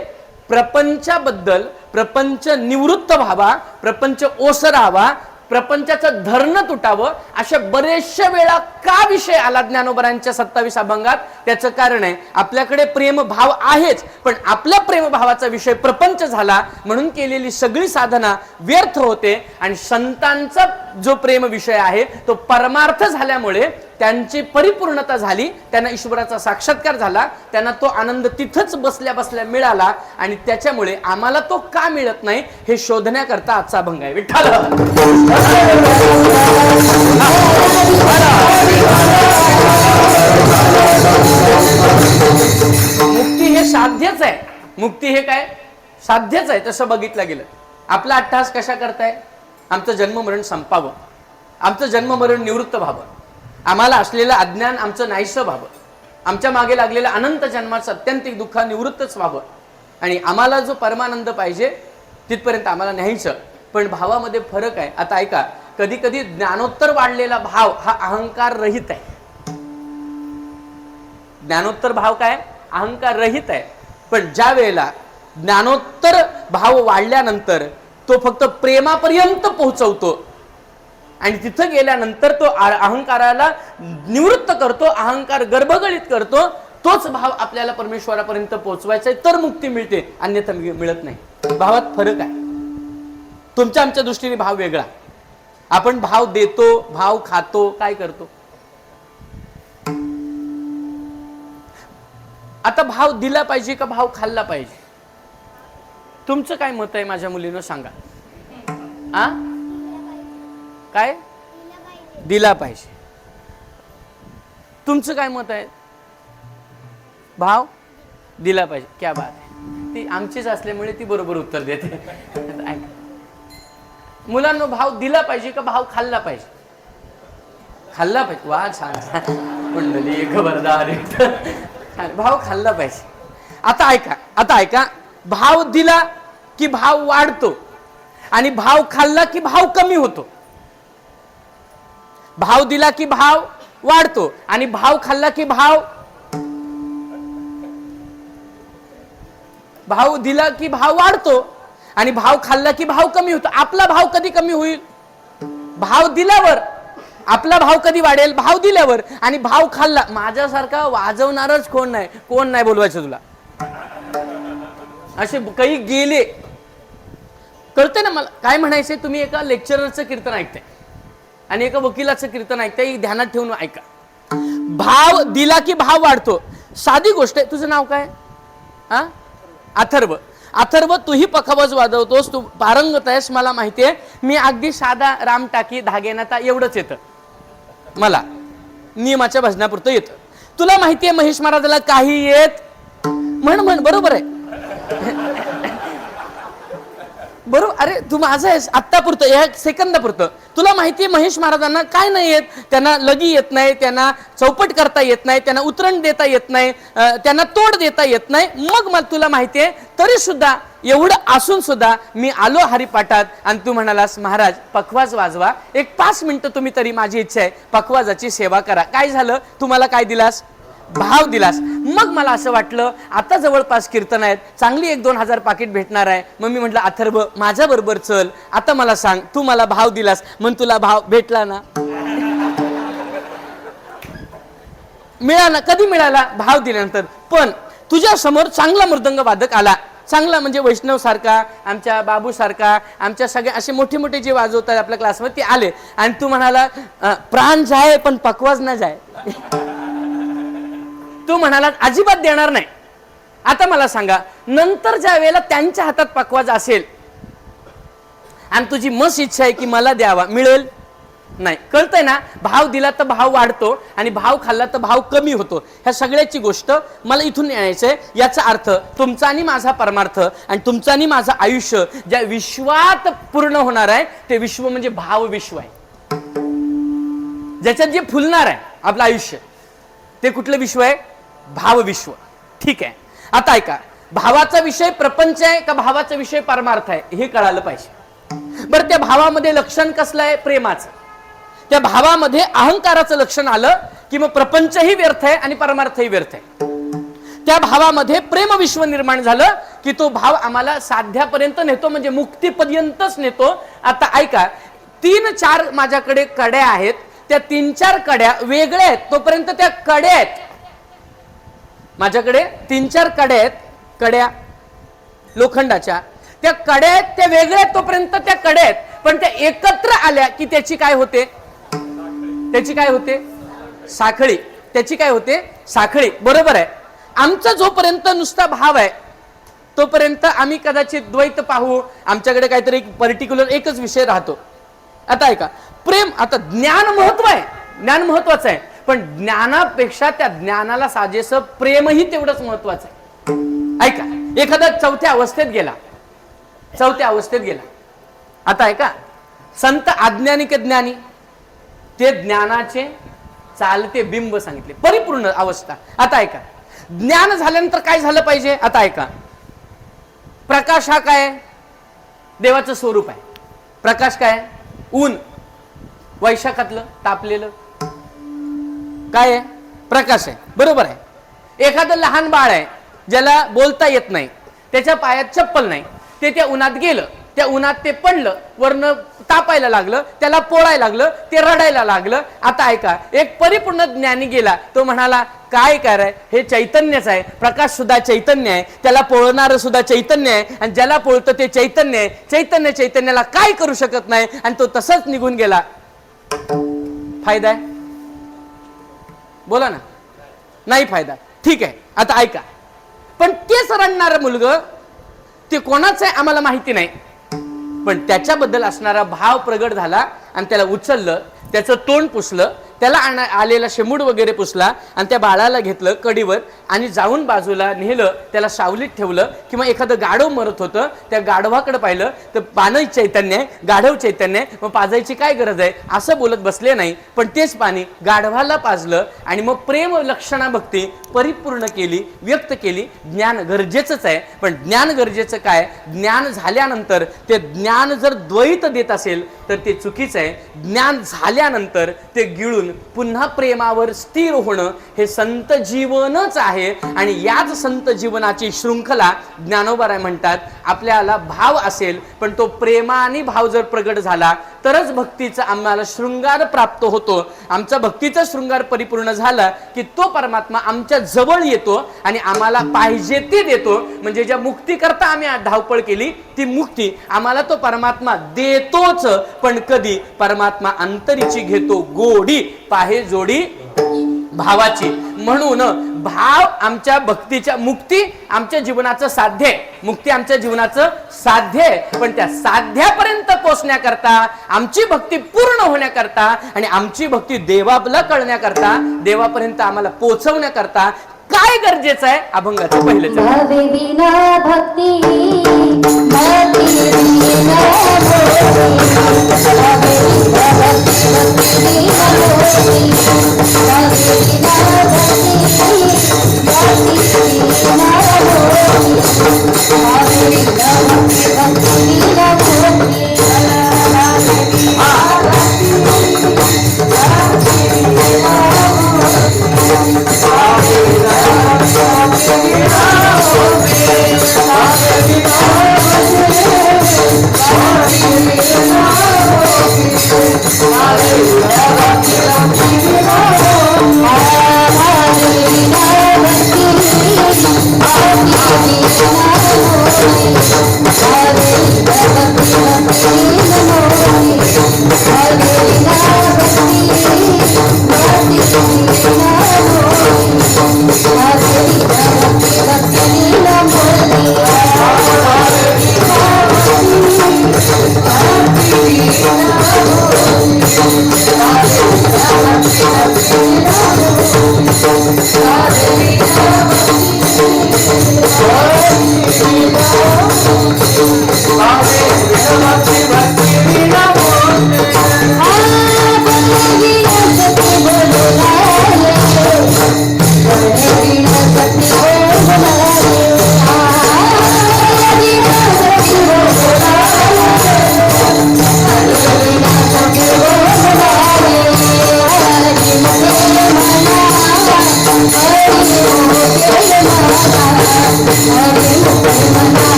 प्रपंचाबद्दल, प्रपंच निवृत्त व्हावा, प्रपंच ओसरावा, प्रपंचाचं धरण तुटावं, अशा बरेचशा वेळा का विषय आला ज्ञानोबरांच्या 27 अभंगात? त्याचं कारण आहे आपल्याकडे प्रेम भाव आहेच, पण आपल्या प्रेम भावाचा विषय प्रपंच झाला म्हणून केलेली सगळी साधना व्यर्थ होते. आणि संतांचा जो प्रेम विषय आहे तो परमार्थ झाल्यामुळे त्यांची परिपूर्णता झाली, त्यांना ईश्वराचा साक्षात्कार झाला, त्यांना तो आनंद तिथंच बसल्या बसल्या मिळाला. आणि त्याच्यामुळे आम्हाला तो का मिळत नाही हे शोधण्याकरता आजचा अभंग आहे. विठ्ठल मुक्ती हे साध्यच आहे. मुक्ती हे काय साध्यच आहे तसं बघितलं गेलं. आपला अट्टहास कशा करताय? आमचं जन्ममरण संपावं, आमचं जन्ममरण निवृत्त व्हावं, आम्हाला असलेलं अज्ञान आमचं नाहीसं व्हावं, आमच्या मागे लागलेलं अनंत जन्माचं अत्यंतिक दुःख निवृत्तच व्हावं आणि आम्हाला जो परमानंद पाहिजे तिथपर्यंत आम्हाला न्यायचं. पण भावामध्ये फरक आहे. आता ऐका, कधी कधी ज्ञानोत्तर वाढलेला भाव हा अहंकार रहित आहे. ज्ञानोत्तर भाव काय? अहंकार रहित आहे. पण ज्या वेळेला ज्ञानोत्तर भाव वाढल्यानंतर तो फक्त प्रेमापर्यंत पोहोचवतो आणि तिथं गेल्यानंतर तो अहंकाराला निवृत्त करतो, अहंकार गर्भगळीत करतो. तोच भाव आपल्याला परमेश्वरापर्यंत पोहोचवायचा आहे तर मुक्ती मिळते, अन्यथा मिळत नाही. भावात फरक आहे. तुमच्या आमच्या दृष्टीने भाव वेगळा. आपण भाव देतो, भाव खातो, काय करतो? आता भाव दिला पाहिजे का भाव खाल्ला पाहिजे? तुमचं काय मत आहे माझ्या मुलीनं सांगा. आ काय? दिला पाहिजे. तुमचं काय मत आहे? भाव दिला पाहिजे. क्या बात आहे. ती आमचीच असल्यामुळे ती बरोबर उत्तर देते. मुलांना भाव दिला पाहिजे का भाव खाल्ला पाहिजे? खाल्ला पाहिजे. वा छान मंडळी, खबरदार. भाव खाल्ला पाहिजे. आता ऐका, भाव दिला की भाव वाढतो आणि भाव खाल्ला की भाव कमी होतो. भाव दिला की भाव वाढतो आणि भाव खाल्ला की भाव दिला की भाव वाढतो आणि भाव खाल्ला की भाव कमी होतो. आपला भाव कधी कमी होईल? भाव दिल्यावर. आपला भाव कधी वाढेल? भाव दिल्यावर. आणि भाव खाल्ला. माझ्यासारखा वाजवणारच कोण नाही बोलवायचं तुला. असे काही गेले. कळते ना मला काय म्हणायचंय? तुम्ही एका लेक्चररचं कीर्तन ऐकताय आणि एका वकिलाचं कीर्तन ऐकताय, ध्यानात ठेवून ऐका. भाव दिला की भाव वाढतो. साधी गोष्ट आहे. तुझं नाव काय? अथर्व. अथर्व, तूही पखावज वाजवतोस, तू पारंगत आहेस, मला माहितीये. मी अगदी साधा राम टाकी धागेनाता एवढंच येतं मला, नियमाच्या भजनापुरतं येतं. तुला माहितीये महेश महाराजाला काही येत? म्हण बरोबर आहे. बरोबर. अरे तू माझं आहेस आत्तापुरतं, या सेकंदापुरतं. तुला माहितीये महेश महाराजांना काय नाही येत? त्यांना लगी येत नाही, त्यांना चौपट करता येत नाही, त्यांना उतरण देता येत नाही, त्यांना तोड देता येत नाही. मग मला तुला माहितीये तरी सुद्धा एवढं असून सुद्धा मी आलो हरिपाठात आणि तू म्हणालास महाराज पखवाज वाजवा, एक 5 मिनिटं तुम्ही तरी, माझी इच्छा आहे पखवाजाची सेवा करा. काय झालं? तुम्हाला काय दिलास? भाव दिलास. मग मला असं वाटलं आता जवळपास कीर्तन आहेत, चांगली 1-2 हजार पाकिट भेटणार आहे. मग मी म्हटलं अथर्व माझ्या बरोबर चल. आता मला सांग, तू मला भाव दिलास मग तुला भाव भेटला ना? मिळाला. कधी मिळाला? भाव दिल्यानंतर. पण तुझ्या समोर चांगला मृदंग वादक आला, चांगला म्हणजे वैष्णव सारखा, आमच्या बाबू सारखा, आमच्या सगळ्या असे मोठे मोठे जे वाजवतात आपल्या क्लासमध्ये ते आले आणि तू म्हणाला प्राण जाय पण पकवाज ना जाय. तू म्हणाला अजिबात देणार नाही. आता मला सांगा, नंतर ज्या वेळेला त्यांच्या हातात पकवाज असेल आणि तुझी मस्त इच्छा आहे की मला द्यावा, मिळेल? नाही. कळतंय ना? भाव दिला तर भाव वाढतो आणि भाव खाल्ला तर भाव कमी होतो. ह्या सगळ्याची गोष्ट मला इथून यायचंय. याचा अर्थ तुमचा आणि माझा परमार्थ आणि तुमचा आणि माझं आयुष्य ज्या विश्वात पूर्ण होणार आहे ते विश्व म्हणजे भाव विश्व आहे. ज्याच्यात जे फुलणार आहे आपलं आयुष्य ते कुठलं विश्व आहे? भाव विश्व. ठीक आहे. आता ऐका, भावाचा विषय प्रपंच आहे का भावाचा विषय परमार्थ आहे हे कळालं पाहिजे. बरं, त्या भावामध्ये लक्षण कसलं आहे? प्रेमाचं. त्या भावामध्ये अहंकाराचं लक्षण आलं की मग प्रपंचही व्यर्थ आहे आणि परमार्थही व्यर्थ आहे. त्या भावामध्ये प्रेम विश्व निर्माण झालं की तो भाव आम्हाला साध्यापर्यंत नेतो, म्हणजे मुक्तीपर्यंतच नेतो. आता ऐका, 3-4 माझ्याकडे कड्या आहेत, त्या 3-4 कड्या वेगळ्या आहेत तोपर्यंत त्या कड्या आहेत. माझ्याकडे 3-4 कड्या आहेत, कड्या लोखंडाच्या, त्या कड्या आहेत, त्या वेगळ्या आहेत तोपर्यंत त्या कड्या आहेत. पण त्या एकत्र आल्या की त्याची काय होते? त्याची काय होते? साखळी. त्याची काय होते? साखळी. बरोबर आहे. आमचा जोपर्यंत नुसता भाव आहे तोपर्यंत आम्ही कदाचित द्वैत पाहू, आमच्याकडे काहीतरी पर्टिक्युलर एकच विषय राहतो. आता ऐका, प्रेम, आता ज्ञान महत्व आहे, ज्ञान महत्वाचं आहे, पण ज्ञानापेक्षा त्या ज्ञानाला साजेसं प्रेमही तेवढंच महत्वाचं आहे. ऐका, एखादा चौथ्या अवस्थेत गेला, आता ऐका, संत अज्ञानिक ज्ञानी ते ज्ञानाचे चालते बिंब सांगितले, परिपूर्ण अवस्था. आता ऐका, ज्ञान झाल्यानंतर काय झालं पाहिजे? आता ऐका, प्रकाश हा काय? देवाचं स्वरूप आहे. प्रकाश काय? ऊन, वैशाखातलं तापलेलं काय आहे? प्रकाश आहे, बरोबर आहे. एखादं लहान बाळ आहे ज्याला बोलता येत नाही, त्याच्या पायात चप्पल नाही, ते त्या उन्हात गेलं, त्या उन्हात ते पडलं, वरनं तापायला लागलं, त्याला पोळायला लागलं, ते रडायला लागलं. आता ऐका, एक परिपूर्ण ज्ञानी गेला, तो म्हणाला काय कराय, हे चैतन्यच आहे, प्रकाश सुद्धा चैतन्य आहे, त्याला पोळणारं सुद्धा चैतन्य आहे, आणि ज्याला पोळतं ते चैतन्य आहे. चैतन्याला काय करू शकत नाही, आणि तो तसंच निघून गेला. फायदा आहे? बोला ना. नाही फायदा. ठीक आहे, आता ऐका, पण तेच रडणारं मुलगं ते कोणाचं आहे आम्हाला माहिती नाही, पण त्याच्याबद्दल असणारा भाव प्रगट झाला, आणि त्याला उचललं, त्याचं तोंड पुसलं, त्याला आलेला शेमूड वगैरे पुसला, आणि त्या बाळाला घेतलं कडीवर आणि जाऊन बाजूला नेलं, त्याला सावलीत ठेवलं. किंवा एखादं गाढव मरत होतं, त्या गाढवाकडे पाहिलं तर पाणी चैतन्य आहे, गाढव चैतन्य आहे, मग पाजायची काय गरज आहे असं बोलत बसले नाही, पण तेच पाणी गाढवाला पाजलं, आणि मग प्रेम लक्षणा भक्ती परिपूर्ण केली, व्यक्त केली. ज्ञान गरजेचंच आहे, पण ज्ञान गरजेचं काय? ज्ञान झाल्यानंतर ते ज्ञान जर द्वैत देत असेल तर ते चुकीचं आहे. ज्ञान झाल्यानंतर ते गिळून पुन्हा प्रेमावर स्थिर होणं हे संत जीवनच आहे. आणि याच संत जीवनाची शृंखला ज्ञानोबा म्हणतात, आपल्याला भाव असेल, पण तो प्रेमाने भाव जर प्रगट झाला तरच भक्तीचा आम्हाला शृंगार प्राप्त होतो. आमचा भक्तीचा शृंगार परिपूर्ण झाला की तो परमात्मा आमच्या जवळ येतो आणि आम्हाला पाहिजे ती देतो. म्हणजे ज्या मुक्ती करता आम्ही धावपळ केली ती मुक्ती आम्हाला तो परमात्मा देतोच. पण कधी? परमात्मा अंतरीची घेतो गोडी, पाहे जोडी भावाची. म्हणून भाव आमच्या भक्तीच्या, मुक्ती आमच्या जीवनाचं साध्य आहे, मुक्ती आमच्या जीवनाचं साध्य आहे. पण त्या साध्यापर्यंत पोचण्याकरता, आमची भक्ती पूर्ण होण्याकरता आणि आमची भक्ती देवाला कळण्याकरता, देवापर्यंत आम्हाला पोहोचवण्याकरता काय गरजेचं आहे? अभंगाचं पहिलं Hare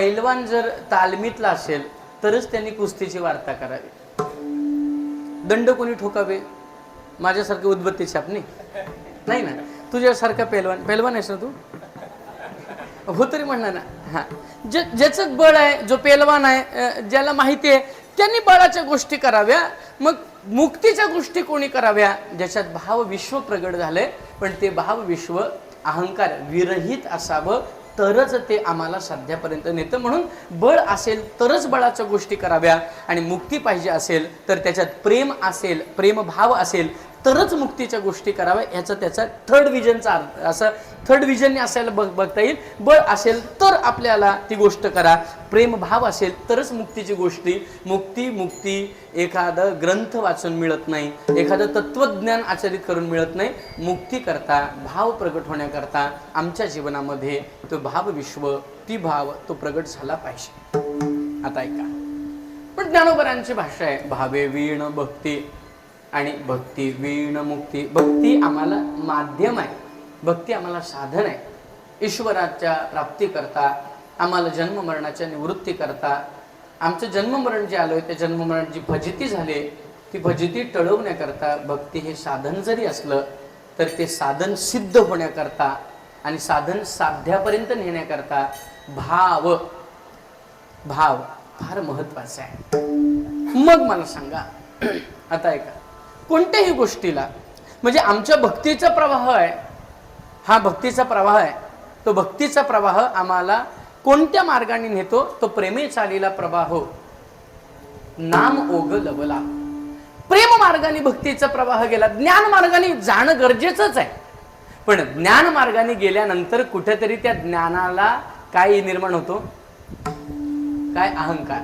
पैलवान जर तालमीतला असेल तरच त्यांनी कुस्तीची वार्ता करावी. दंड कोणी ठोकावे? माझ्यासारखे उद्बत्ती छापणे नाही ना. तुझ्यासारखा पैलवान आहेस ना तू? हो तरी म्हणणार ना. हा, ज्याचं बळ आहे, जो पैलवान आहे, ज्याला माहिती आहे, त्यांनी बळाच्या गोष्टी कराव्या. मग मुक्तीच्या गोष्टी कोणी कराव्या? ज्याच्यात भाव विश्व प्रगट झालंय, पण ते भाव विश्व अहंकार विरहित असावं, तरच ते आम्हाला साध्यापर्यंत नेतं. म्हणून बळ असेल तरच बळाच्या गोष्टी कराव्या, आणि मुक्ती पाहिजे असेल तर त्याच्यात प्रेम असेल, प्रेमभाव असेल तरच मुक्तीच्या गोष्टी कराव्या. ह्याचा त्याचा थर्ड विजनचा अर्थ, असं थर्ड विजनने असायला बघता येईल. बळ असेल तर आपल्याला ती गोष्ट करा, प्रेमभाव असेल तरच मुक्तीची गोष्टी. मुक्ती एखादं ग्रंथ वाचून मिळत नाही, एखादं तत्वज्ञान आचरित करून मिळत नाही. मुक्ती करता, भाव प्रगट होण्याकरता आमच्या जीवनामध्ये तो भाव विश्व, ती भाव तो प्रगट झाला पाहिजे. आता ऐका, पण ज्ञानोबरांची भाषा आहे भावे वीण भक्ती, आणि भक्ती वीण मुक्ती. भक्ती आम्हाला माध्यम आहे, भक्ती आम्हाला साधन आहे. ईश्वराच्या प्राप्ती करता, आम्हाला जन्म मरणाच्या निवृत्ती करता, आमचं जन्ममरण जे आलोय त्या जन्ममरण जी फजिती झाली ती फजिती टळवण्याकरता भक्ती हे साधन जरी असलं तर ते साधन सिद्ध होण्याकरता आणि साधन साध्यापर्यंत नेण्याकरता भाव फार महत्वाचा आहे. मग मला सांगा, आता ऐका, कोणत्याही गोष्टीला म्हणजे आमच्या भक्तीचा प्रवाह आहे, हा भक्तीचा प्रवाह आहे, तो भक्तीचा प्रवाह आम्हाला कोणत्या मार्गाने नेतो? तो प्रेमे चालीला प्रवाह नाम ओग लवला. प्रेम मार्गाने भक्तीचा प्रवाह गेला. ज्ञान मार्गाने जाणं गरजेचंच आहे, पण ज्ञान मार्गाने गेल्यानंतर कुठेतरी त्या ज्ञानाला काय निर्माण होतो? काय? अहंकार.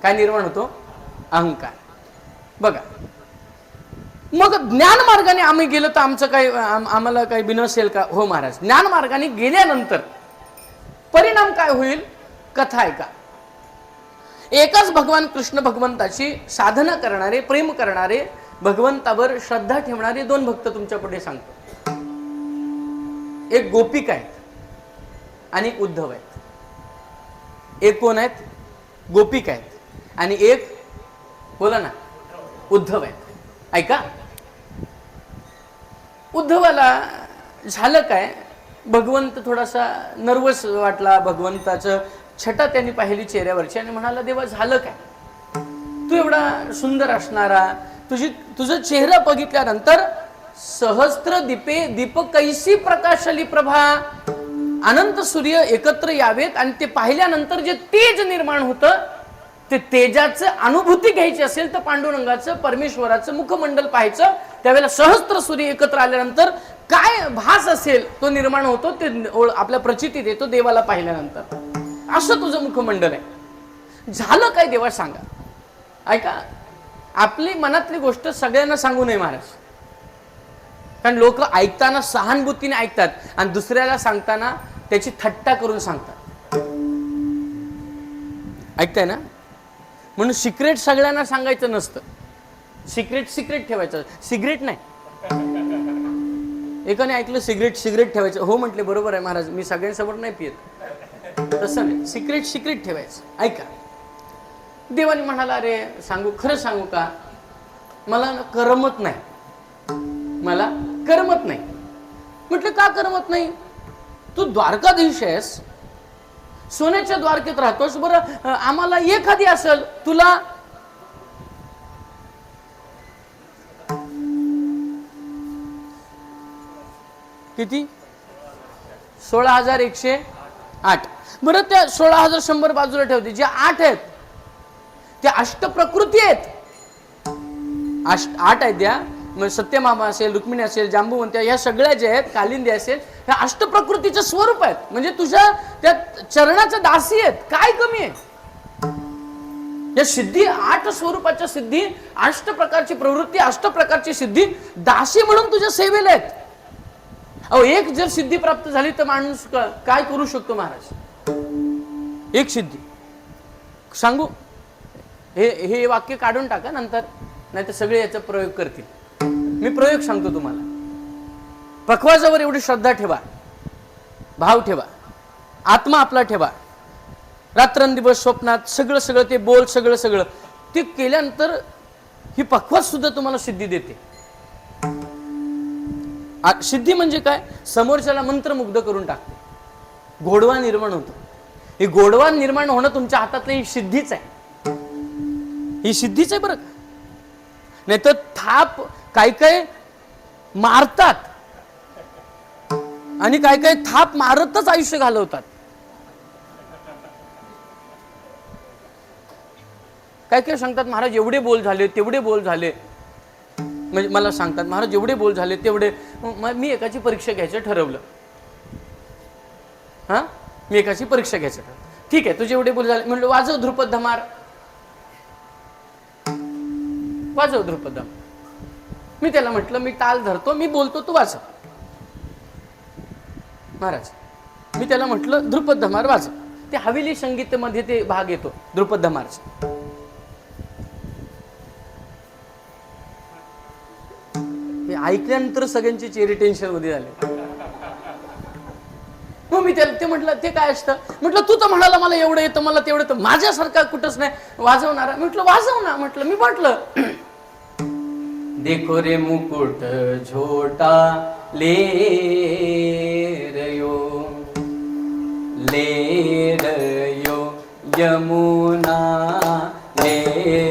काय निर्माण होतो? अहंकार. बघा, मग ज्ञान मार्गाने आम्ही गेलो तर आमचं काय, आम्हाला काही बिनसेल का? हो महाराज, ज्ञान मार्गाने गेल्यानंतर परिणाम काय होईल? कथा ऐका. एकाच भगवान कृष्ण भगवंताची साधना करणारे, प्रेम करणारे, भगवंतावर श्रद्धा ठेवणारे दोन भक्त तुमच्या पुढे सांगतो. एक गोपिका आहेत आणि एक उद्धव आहेत. एक कोण आहेत? गोपिका आहेत, आणि एक, बोला ना, उद्धव आहेत. ऐका, उद्धवाला झालं काय, भगवंत थोडासा नर्वस वाटला, भगवंताचं छटा त्यांनी पाहिली चेहऱ्यावरची आणि म्हणाला, देवा झालं काय? तू एवढा सुंदर असणारा, तुझं चेहरा बघितल्यानंतर सहस्त्र दीपे दीप कैसी प्रकाशली प्रभा, अनंत सूर्य एकत्र यावेत आणि ते पाहिल्यानंतर जे तेज निर्माण होतं, ते तेजाचं अनुभूती घ्यायची असेल तर पांडुरंगाचं, परमेश्वराचं मुखमंडल पाहायचं. त्यावेळेला सहस्त्र सूर्य एकत्र आल्यानंतर काय भास असेल तो निर्माण होतो, ते आपल्या प्रचितीत येतो देवाला पाहिल्यानंतर. असं तुझं मुखमंडल आहे. झालं काय देवा सांगा. ऐका, आपली मनातली गोष्ट सगळ्यांना सांगू नये महाराज, कारण लोक ऐकताना सहानुभूतीने ऐकतात आणि दुसऱ्याला सांगताना त्याची थट्टा करून सांगतात. ऐकताय ना? म्हणून सिक्रेट सगळ्यांना सांगायचं नसतं. सिक्रेट ठेवायचं. सिगरेट नाही, एकाने ऐकलं सिगरेट ठेवायचं, हो म्हटले, बरोबर आहे महाराज, मी सगळ्यांसमोर नाही पियत. तसं नाही, सिक्रेट ठेवायचं. ऐका, देवाने म्हणाला, अरे खरं सांगू का, मला करमत नाही, मला करमत नाही. म्हटलं का करमत नाही? तू द्वारकाधीश आहेस, सोन्याच्या द्वारकेत राहतोस, बरं आम्हाला एखादी असेल, तुला किती? 16,108. बरं, त्या 16,100 बाजूला ठेवते. ज्या 8 आहेत त्या अष्टप्रकृती आहेत. 8 आहेत त्या, सत्यमामा असेल, रुक्मिणी असेल, जांबुवंत्या, या सगळ्या ज्या आहेत, कालिंदी असेल, ह्या अष्टप्रकृतीचं स्वरूप आहेत. म्हणजे तुझ्या त्या चरणाच्या दासी आहेत. काय कमी आहे? या सिद्धी, 8 स्वरूपाच्या सिद्धी, 8 प्रकारची प्रवृत्ती, 8 प्रकारची सिद्धी दासी म्हणून तुझ्या सेवेला आहेत. अहो, एक जर सिद्धी प्राप्त झाली तर माणूस काय करू शकतो महाराज? एक सिद्धी सांगू, हे वाक्य काढून टाका नंतर, नाही तर सगळे याचा प्रयोग करतील. मी प्रयोग सांगतो तुम्हाला. पखवाजावर एवढी श्रद्धा ठेवा, भाव ठेवा, आत्मा आपला ठेवा, रात्रंदिवस स्वप्नात सगळं सगळं ते बोल सगळं सगळं ते केल्यानंतर ही पक्वात सुद्धा तुम्हाला सिद्धी देते. सिद्धी म्हणजे काय? समोरच्याला मंत्रमुग्ध करून टाकते, गोडवा निर्माण होतो. हे गोडवा निर्माण होणं तुमच्या हातातलं ही सिद्धीच आहे, ही सिद्धीच आहे बरं. नाही तर थाप काय काय मारतात आणि काय काय थाप मारतच आयुष्य घालवतात. काय काय सांगतात महाराज एवढे बोल झाले तेवढे बोल झाले, म्हणजे मला सांगतात महाराज एवढे बोल झाले तेवढे. मी एकाची परीक्षा घ्यायचं ठरवलं. हा मी एकाची परीक्षा घ्यायचं ठरवलं. ठीक आहे तुझे एवढे बोल झाले म्हणलं वाजव ध्रुपद धमार, वाजव ध्रुपद धमार. मी त्याला म्हटलं मी ताल धरतो, मी बोलतो तू वाजव. महाराज मी त्याला म्हटलं ध्रुपद धमार वाजव. ते हवेली संगीत मध्ये ते भाग येतो ध्रुपद धमारचा. ऐकल्यानंतर सगळ्यांची चेहरे टेन्शन मध्ये झाले. मग मी त्याला ते म्हटलं ते काय असतं? म्हटलं तू तर म्हणाला मला एवढं येतं मला तेवढं येतं, माझ्यासारखा कुठंच नाही वाजवणारा. म्हटलं वाजव ना. म्हटलं मी म्हटलं देखो रे मुकुट झोटा ले रयो यमुना ले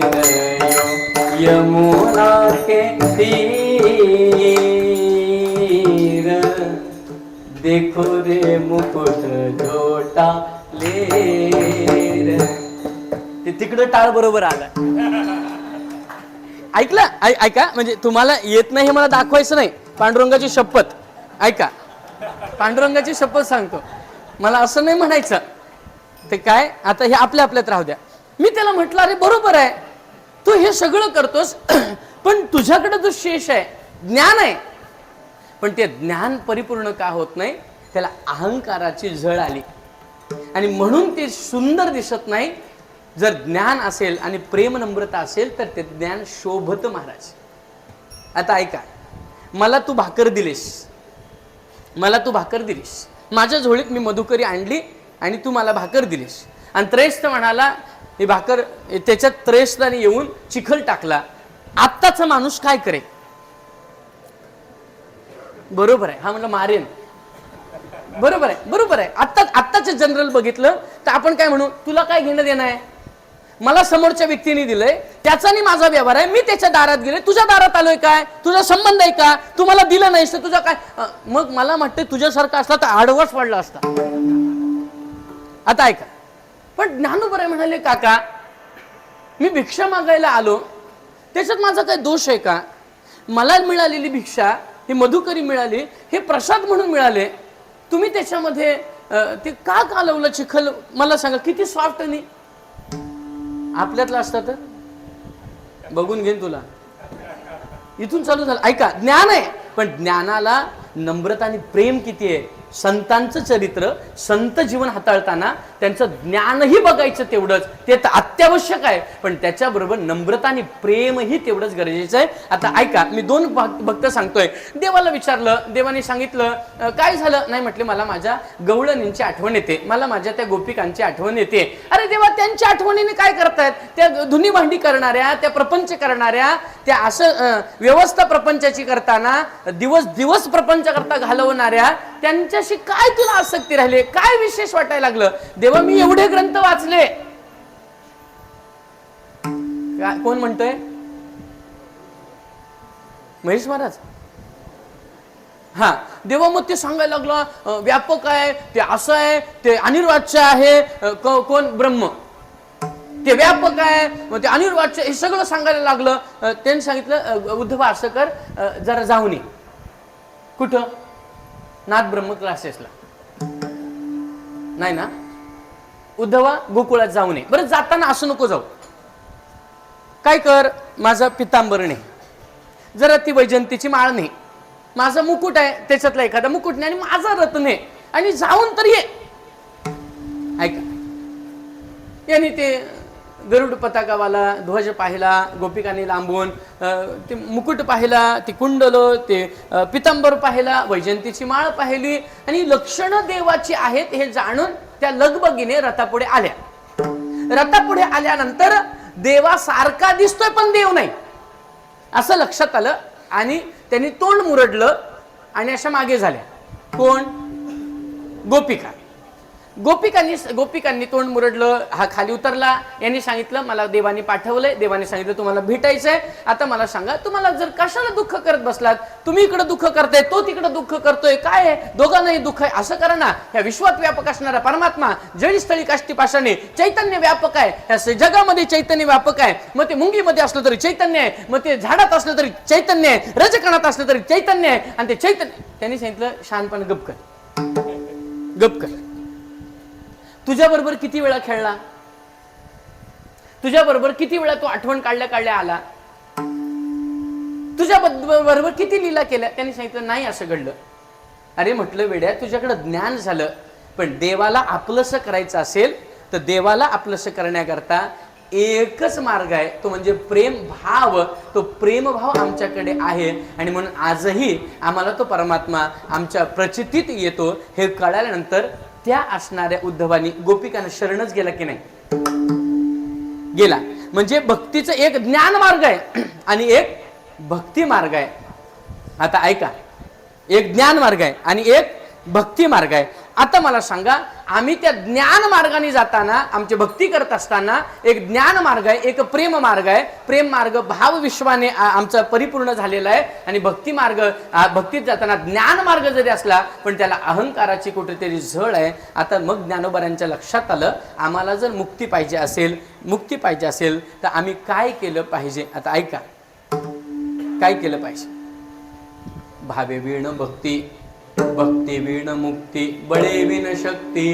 रयो यमुना के तीर देखो रे मुकुट झोटा ले ते तिकडं टाळ बरोबर आला. ऐकलं? ऐका म्हणजे तुम्हाला येत नाही हे मला दाखवायचं नाही. पांडुरंगाची शपथ ऐका, पांडुरंगाची शपथ सांगतो. मला असं नाही म्हणायचं ते काय आता हे आपल्या आपल्यात राहू द्या. मी त्याला म्हटलं अरे बरोबर आहे तू हे सगळं करतोस, पण तुझ्याकडे जो शेष आहे ज्ञान आहे, पण ते ज्ञान परिपूर्ण का होत नाही? त्याला अहंकाराची झळ आली आणि म्हणून ते सुंदर दिसत नाही. जर ज्ञान असेल आणि प्रेम नम्रता असेल तर ते ज्ञान शोभत महाराज. आता ऐका, मला तू भाकर दिलीस, मला तू भाकर दिलीस, माझ्या झोळीत मी मधुकरी आणली आणि तू मला भाकर दिलीस आणि त्रयस्थ म्हणाला ही भाकर, त्याच्यात त्रयस्थाने येऊन चिखल टाकला. आत्ताचा माणूस काय करेल? बरोबर आहे, हा म्हणलं मारेन. बरोबर आहे, बरोबर आहे. आत्ताचे जनरल बघितलं तर आपण काय म्हणू? तुला काय घेणं देणं आहे? मला समोरच्या व्यक्तीने दिलंय, त्याचा आणि माझा व्यवहार आहे. मी त्याच्या दारात गेले, तुझ्या दारात आलोय काय? तुझा संबंध आहे का? तू मला दिलं नाहीस तर तुझा काय? मग मला वाटतं तुझ्यासारखा असला तर आडवाच पडला असता. आता ऐका, पण ज्ञानोबराय म्हणाले काका मी भिक्षा मागायला आलो, त्याच्यात माझा काय दोष आहे का? मला मिळालेली भिक्षा ही मधुकरी मिळाली, हे प्रसाद म्हणून मिळाले, तुम्ही त्याच्यामध्ये ते का कालवलं चिखल? मला सांगा किती सॉफ्ट आणि आपल्यातलं असतं तर बघून घेईन तुला. इथून चालू झालं. ऐका, ज्ञान आहे पण ज्ञानाला नम्रता आणि प्रेम किती आहे? संतांचं चरित्र, संत जीवन हाताळताना त्यांचं ज्ञानही बघायचं तेवढंच, ते तर अत्यावश्यक आहे, पण त्याच्याबरोबर नम्रता आणि प्रेमही तेवढंच गरजेचं आहे. आता ऐका, मी दोन भक्त सांगतोय. देवाला विचारलं, देवाने सांगितलं काय झालं? नाही म्हटले मला माझ्या गवळणींची आठवण येते, मला माझ्या त्या गोपिकांची आठवण येते. अरे देवा, त्यांच्या आठवणीने काय करतायत? त्या धुनी भांडी करणाऱ्या, त्या प्रपंच करणाऱ्या, त्या असं व्यवस्था प्रपंचाची करताना दिवस दिवस प्रपंच करता घालवणाऱ्या, त्यांच्याशी काय तुला आसक्ती राहिली? काय विशेष वाटायला लागलं? देवा मी एवढे ग्रंथ वाचले. कोण म्हणतोय? महेश महाराज. हा देवा मग ते सांगायला लागला व्यापक आहे, ते असं आहे, ते अनिर्वाच्य आहे. कोण? ब्रह्म. ते व्यापक आहे, मग ते अनिर्वाच्य, हे सगळं सांगायला लागलं. त्यांनी सांगितलं उद्धवा असं कर, जरा जाऊन ये. कुठं? नाथ ब्रह्म क्लासेसला. नाही ना उद्धवा, गोकुळात जाऊन ये. बरं जाताना असं नको जाऊ, काय कर, माझा पितांबर नाही, जरा ती वैजंतीची माळ नाही, माझा मुकुट आहे त्याच्यातला एखादा मुकुट नाही, आणि माझा रत्न आहे, आणि जाऊन तर ये. ऐका, यांनी ते गरुड पताकावाला ध्वज पाहिला, गोपिकांनी लांबून ते मुकुट पाहिला, ती कुंडल, ते पितांबर पाहिला, वैजंतीची माळ पाहिली, आणि लक्षणं देवाची आहेत हे जाणून त्या लगबगीने रथापुढे आल्या. रथापुढे आल्यानंतर देवासारखा दिसतोय पण देव नाही असं लक्षात आलं आणि त्यांनी तोंड मुरडलं आणि अशा मागे झाल्या. कोण? गोपिकांनी तोंड मुरडलं. हा खाली उतरला. यांनी सांगितलं मला देवाने पाठवलंय, देवाने सांगितलं तुम्हाला भेटायचंय. आता मला सांगा तुम्हाला जर कशाला दुःख करत बसलात, तुम्ही इकडे दुःख करताय, तो तिकडे दुःख करतोय, काय आहे दोघांनाही दुःख आहे. असं करा ना, ह्या विश्वात व्यापक असणारा परमात्मा जळीस्थळी काष्टी पाशाने चैतन्य व्यापक आहे, ह्या जगामध्ये चैतन्य व्यापक आहे. मग ते मुंगीमध्ये असलं तरी चैतन्य आहे, मग ते झाडात असलं तरी चैतन्य आहे, रजकणात असलं तरी चैतन्य आहे. आणि ते चैतन्य त्यांनी सांगितलं शहाणपण गप कर. तुझ्या बरोबर किती वेळा खेळला, तुझ्या बरोबर किती वेळा तू आठवण काढल्या आला, तुझ्या बरोबर किती लीला केल्या. त्यांनी सांगितलं नाही असं घडलं. अरे म्हटलं वेड्या, तुझ्याकडे ज्ञान झालं, पण देवाला आपलंसं करायचं असेल तर देवाला आपलंसं करण्याकरता एकच मार्ग आहे, तो म्हणजे प्रेम भाव. तो प्रेम भाव आमच्याकडे आहे आणि म्हणून आजही आम्हाला तो परमात्मा आमच्या प्रचितीत येतो. हे कळाल्यानंतर त्या असणाऱ्या उद्धवानी गोपिकांना शरणच गेला की नाही? गेला. म्हणजे भक्तीचं एक ज्ञान मार्ग आहे आणि एक भक्ती मार्ग आहे. आता ऐका, एक ज्ञान मार्ग आहे आणि एक भक्ती मार्ग आहे. आता मला सांगा, आम्ही त्या ज्ञान मार्गाने जाताना, आमची भक्ती करत असताना एक ज्ञान मार्ग आहे, एक प्रेम मार्ग आहे. प्रेम मार्ग भाव विश्वाने आमचा परिपूर्ण झालेला आहे आणि भक्ती मार्ग, भक्तीत जाताना ज्ञान मार्ग जरी असला पण त्याला अहंकाराची कुठेतरी झळ आहे. आता मग ज्ञानोबारांच्या लक्षात आलं, आम्हाला जर मुक्ती पाहिजे असेल तर आम्ही काय केलं पाहिजे. आता ऐका, काय केलं पाहिजे? भावे वीण भक्ती, भक्ती वीण मुक्ती, बळे विण शक्ती,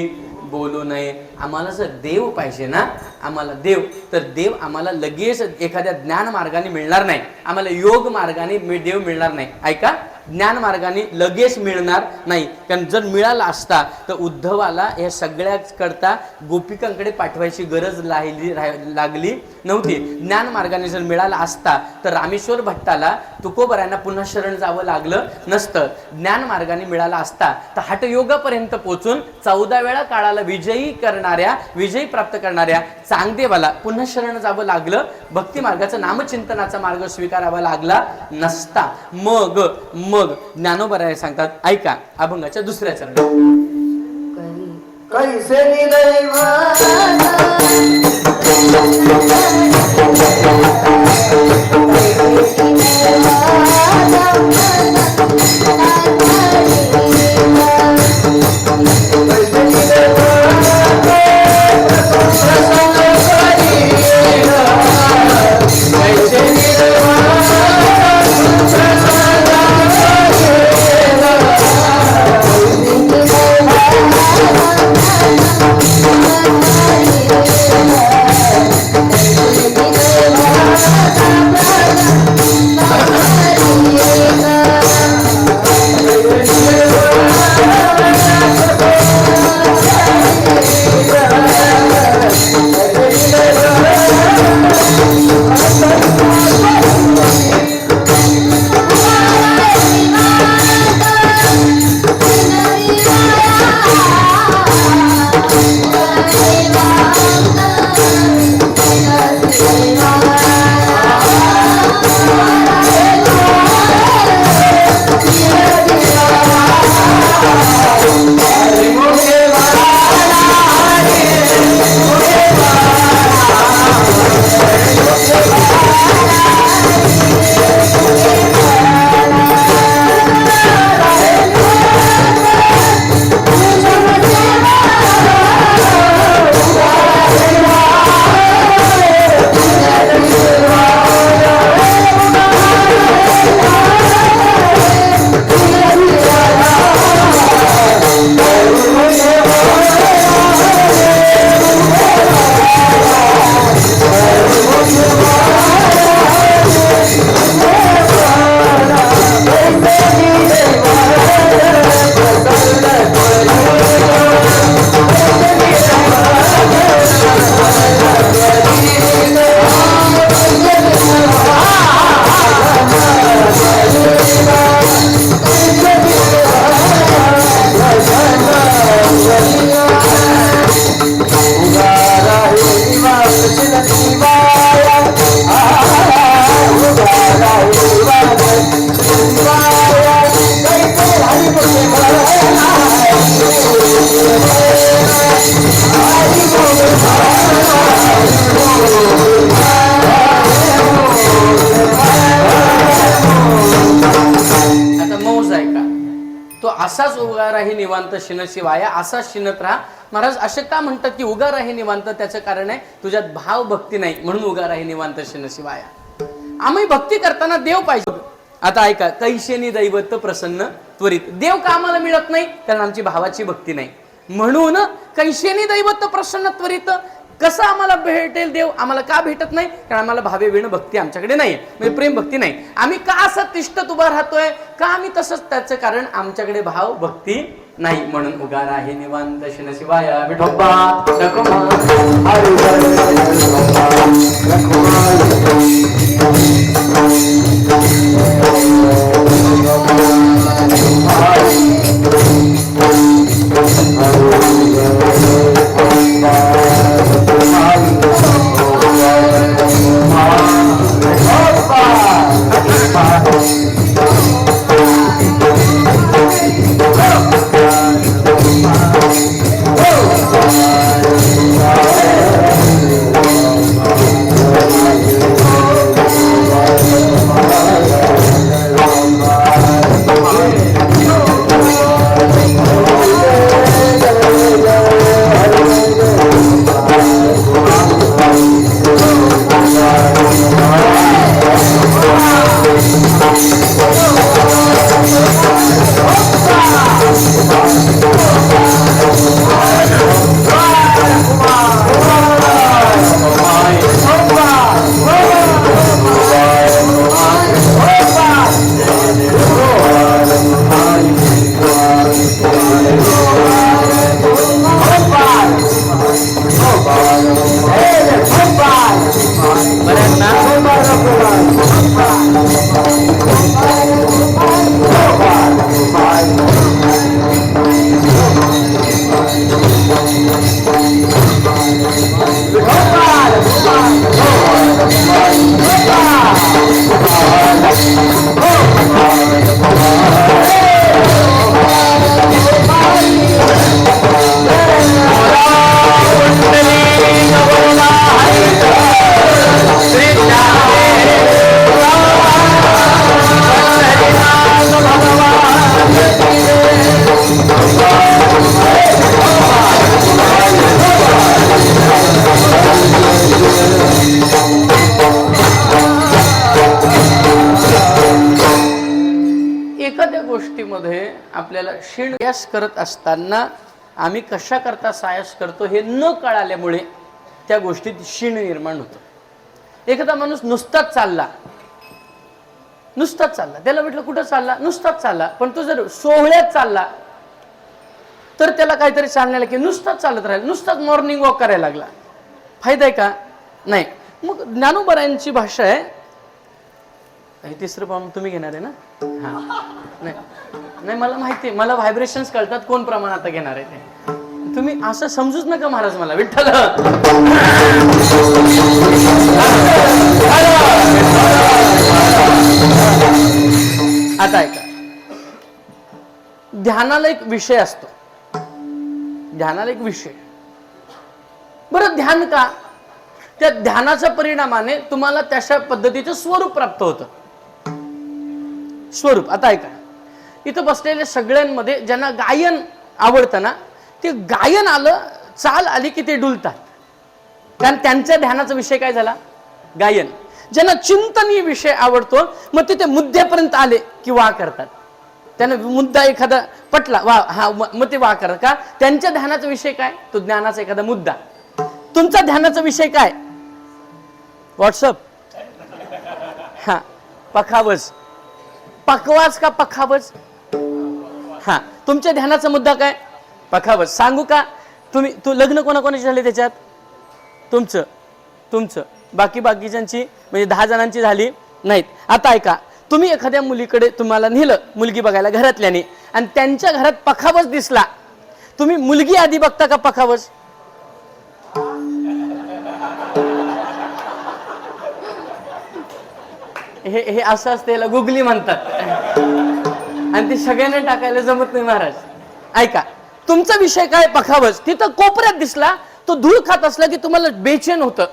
बोलू नये. आम्हाला जर देव पाहिजे ना, आम्हाला देव, तर देव आम्हाला लगेच एखाद्या ज्ञान मार्गाने मिळणार नाही, आम्हाला योग मार्गाने देव मिळणार नाही. ऐका, ज्ञान मार्गाने लगेच मिळणार नाही. कारण जर मिळाला असता तर उद्धवाला या सगळ्याच करता गोपिकांकडे पाठवायची गरज लागली नव्हती. ज्ञान मार्गाने जर मिळाला असता तर रामेश्वर भट्टाला तुकोबरायांना पुन्हा शरण जावं लागलं नसतं. ज्ञान मार्गाने मिळाला असता तर हठयोगापर्यंत पोहोचून 14 वेळा काळाला विजयी प्राप्त करणाऱ्या चांगदेवाला पुन्हा शरण जावं लागलं. भक्ती मार्गाचा नामचिंतनाचा मार्ग स्वीकारावा लागला नसता. मग ज्ञानोबराय सांगतात, ऐका अभंगाच्या दुसऱ्या चरणात. कैसे असाच उगा राही निवांत शिनशिवाया, असाच शिनत राहा. महाराज असे का म्हणतात की उगा राही निवांत? त्याचं कारण आहे तुझ्यात भाव भक्ती नाही, म्हणून उगा राही निवांत शिनशिवाया. आम्ही भक्ती करताना देव पाहिजे. आता ऐका, कैशेनी दैवत प्रसन्न त्वरित. देव का आम्हाला मिळत नाही? कारण आमची भावाची भक्ती नाही. म्हणून कैशेनी दैवत प्रसन्न त्वरित. कसं आम्हाला भेटेल देव? आम्हाला का भेटत नाही? कारण आम्हाला भावे विण भक्ती आमच्याकडे नाही, म्हणजे प्रेम भक्ती नाही. आम्ही का असं तिष्ठत उभा राहतोय? का आम्ही तसंच? त्याचं कारण आमच्याकडे भाव भक्ती नाही. म्हणून उगा राही निवांत शिनशिवाया विठोबा रखुमा. आपल्याला शीण सायास करत असताना आम्ही कशा करता सायास करतो हे न कळाल्यामुळे त्या गोष्टीत शीण निर्माण होतो. एखादा माणूस नुसताच चालला, त्याला म्हटलं कुठं चालला? नुसताच चालला. पण तो जर सोहळ्यात चालला तर त्याला काहीतरी चालण्याला की नुसताच चालत राहील, नुसताच मॉर्निंग वॉक करायला लागला. फायदा आहे का? नाही. मग ज्ञानोबरायांची भाषा आहे. हे तिसरं पाऊल तुम्ही घेणार आहे ना? हा, नाही मला माहिती आहे, मला व्हायब्रेशन्स कळतात कोण प्रमाणात घेणार आहे ते. तुम्ही असं समजूच नका महाराज मला. विठ्ठल आता ऐका, ध्यानाला एक विषय असतो. ध्यानाला एक विषय. बरं ध्यान का? त्या ध्यानाच्या परिणामाने तुम्हाला तशा पद्धतीचं स्वरूप प्राप्त होतं. स्वरूप. आता ऐका, इथं बसलेल्या सगळ्यांमध्ये ज्यांना गायन आवडतं ना, ते गायन आलं, चाल आली की ते डुलतात. कारण त्यांच्या ध्यानाचा विषय काय झाला? गायन. ज्यांना चिंतनीय विषय आवडतो मग ते मुद्द्यापर्यंत आले की वा करतात. त्यांना मुद्दा एखादा पटला, वा, हा, मग ते वा करतात. का? त्यांच्या ध्यानाचा विषय काय? तो ज्ञानाचा एखादा मुद्दा. तुमचा ध्यानाचा विषय काय? व्हॉट्सअप. हा, पखावज. पकवाज का पखावज? हा, तुमच्या ध्यानाचा मुद्दा काय? पखावज. सांगू का? तू लग्न कोणाकोणाचे झाले त्याच्यात? तुमचं बाकीच्यांची म्हणजे 10 जणांची झाली नाहीत. आता ऐका, तुम्ही एखाद्या मुलीकडे तुम्हाला नेलं मुलगी बघायला घरातल्याने, आणि त्यांच्या घरात पखावज दिसला, तुम्ही मुलगी आधी बघता का पखावज? हे असं असते, याला गुगली म्हणतात, आणि ते सगळ्यांना टाकायला जमत नाही महाराज. ऐका, तुमचा विषय काय? पखावज. तिथं कोपऱ्यात दिसला, तो धूळ खात असला की तुम्हाला बेचैन होतं.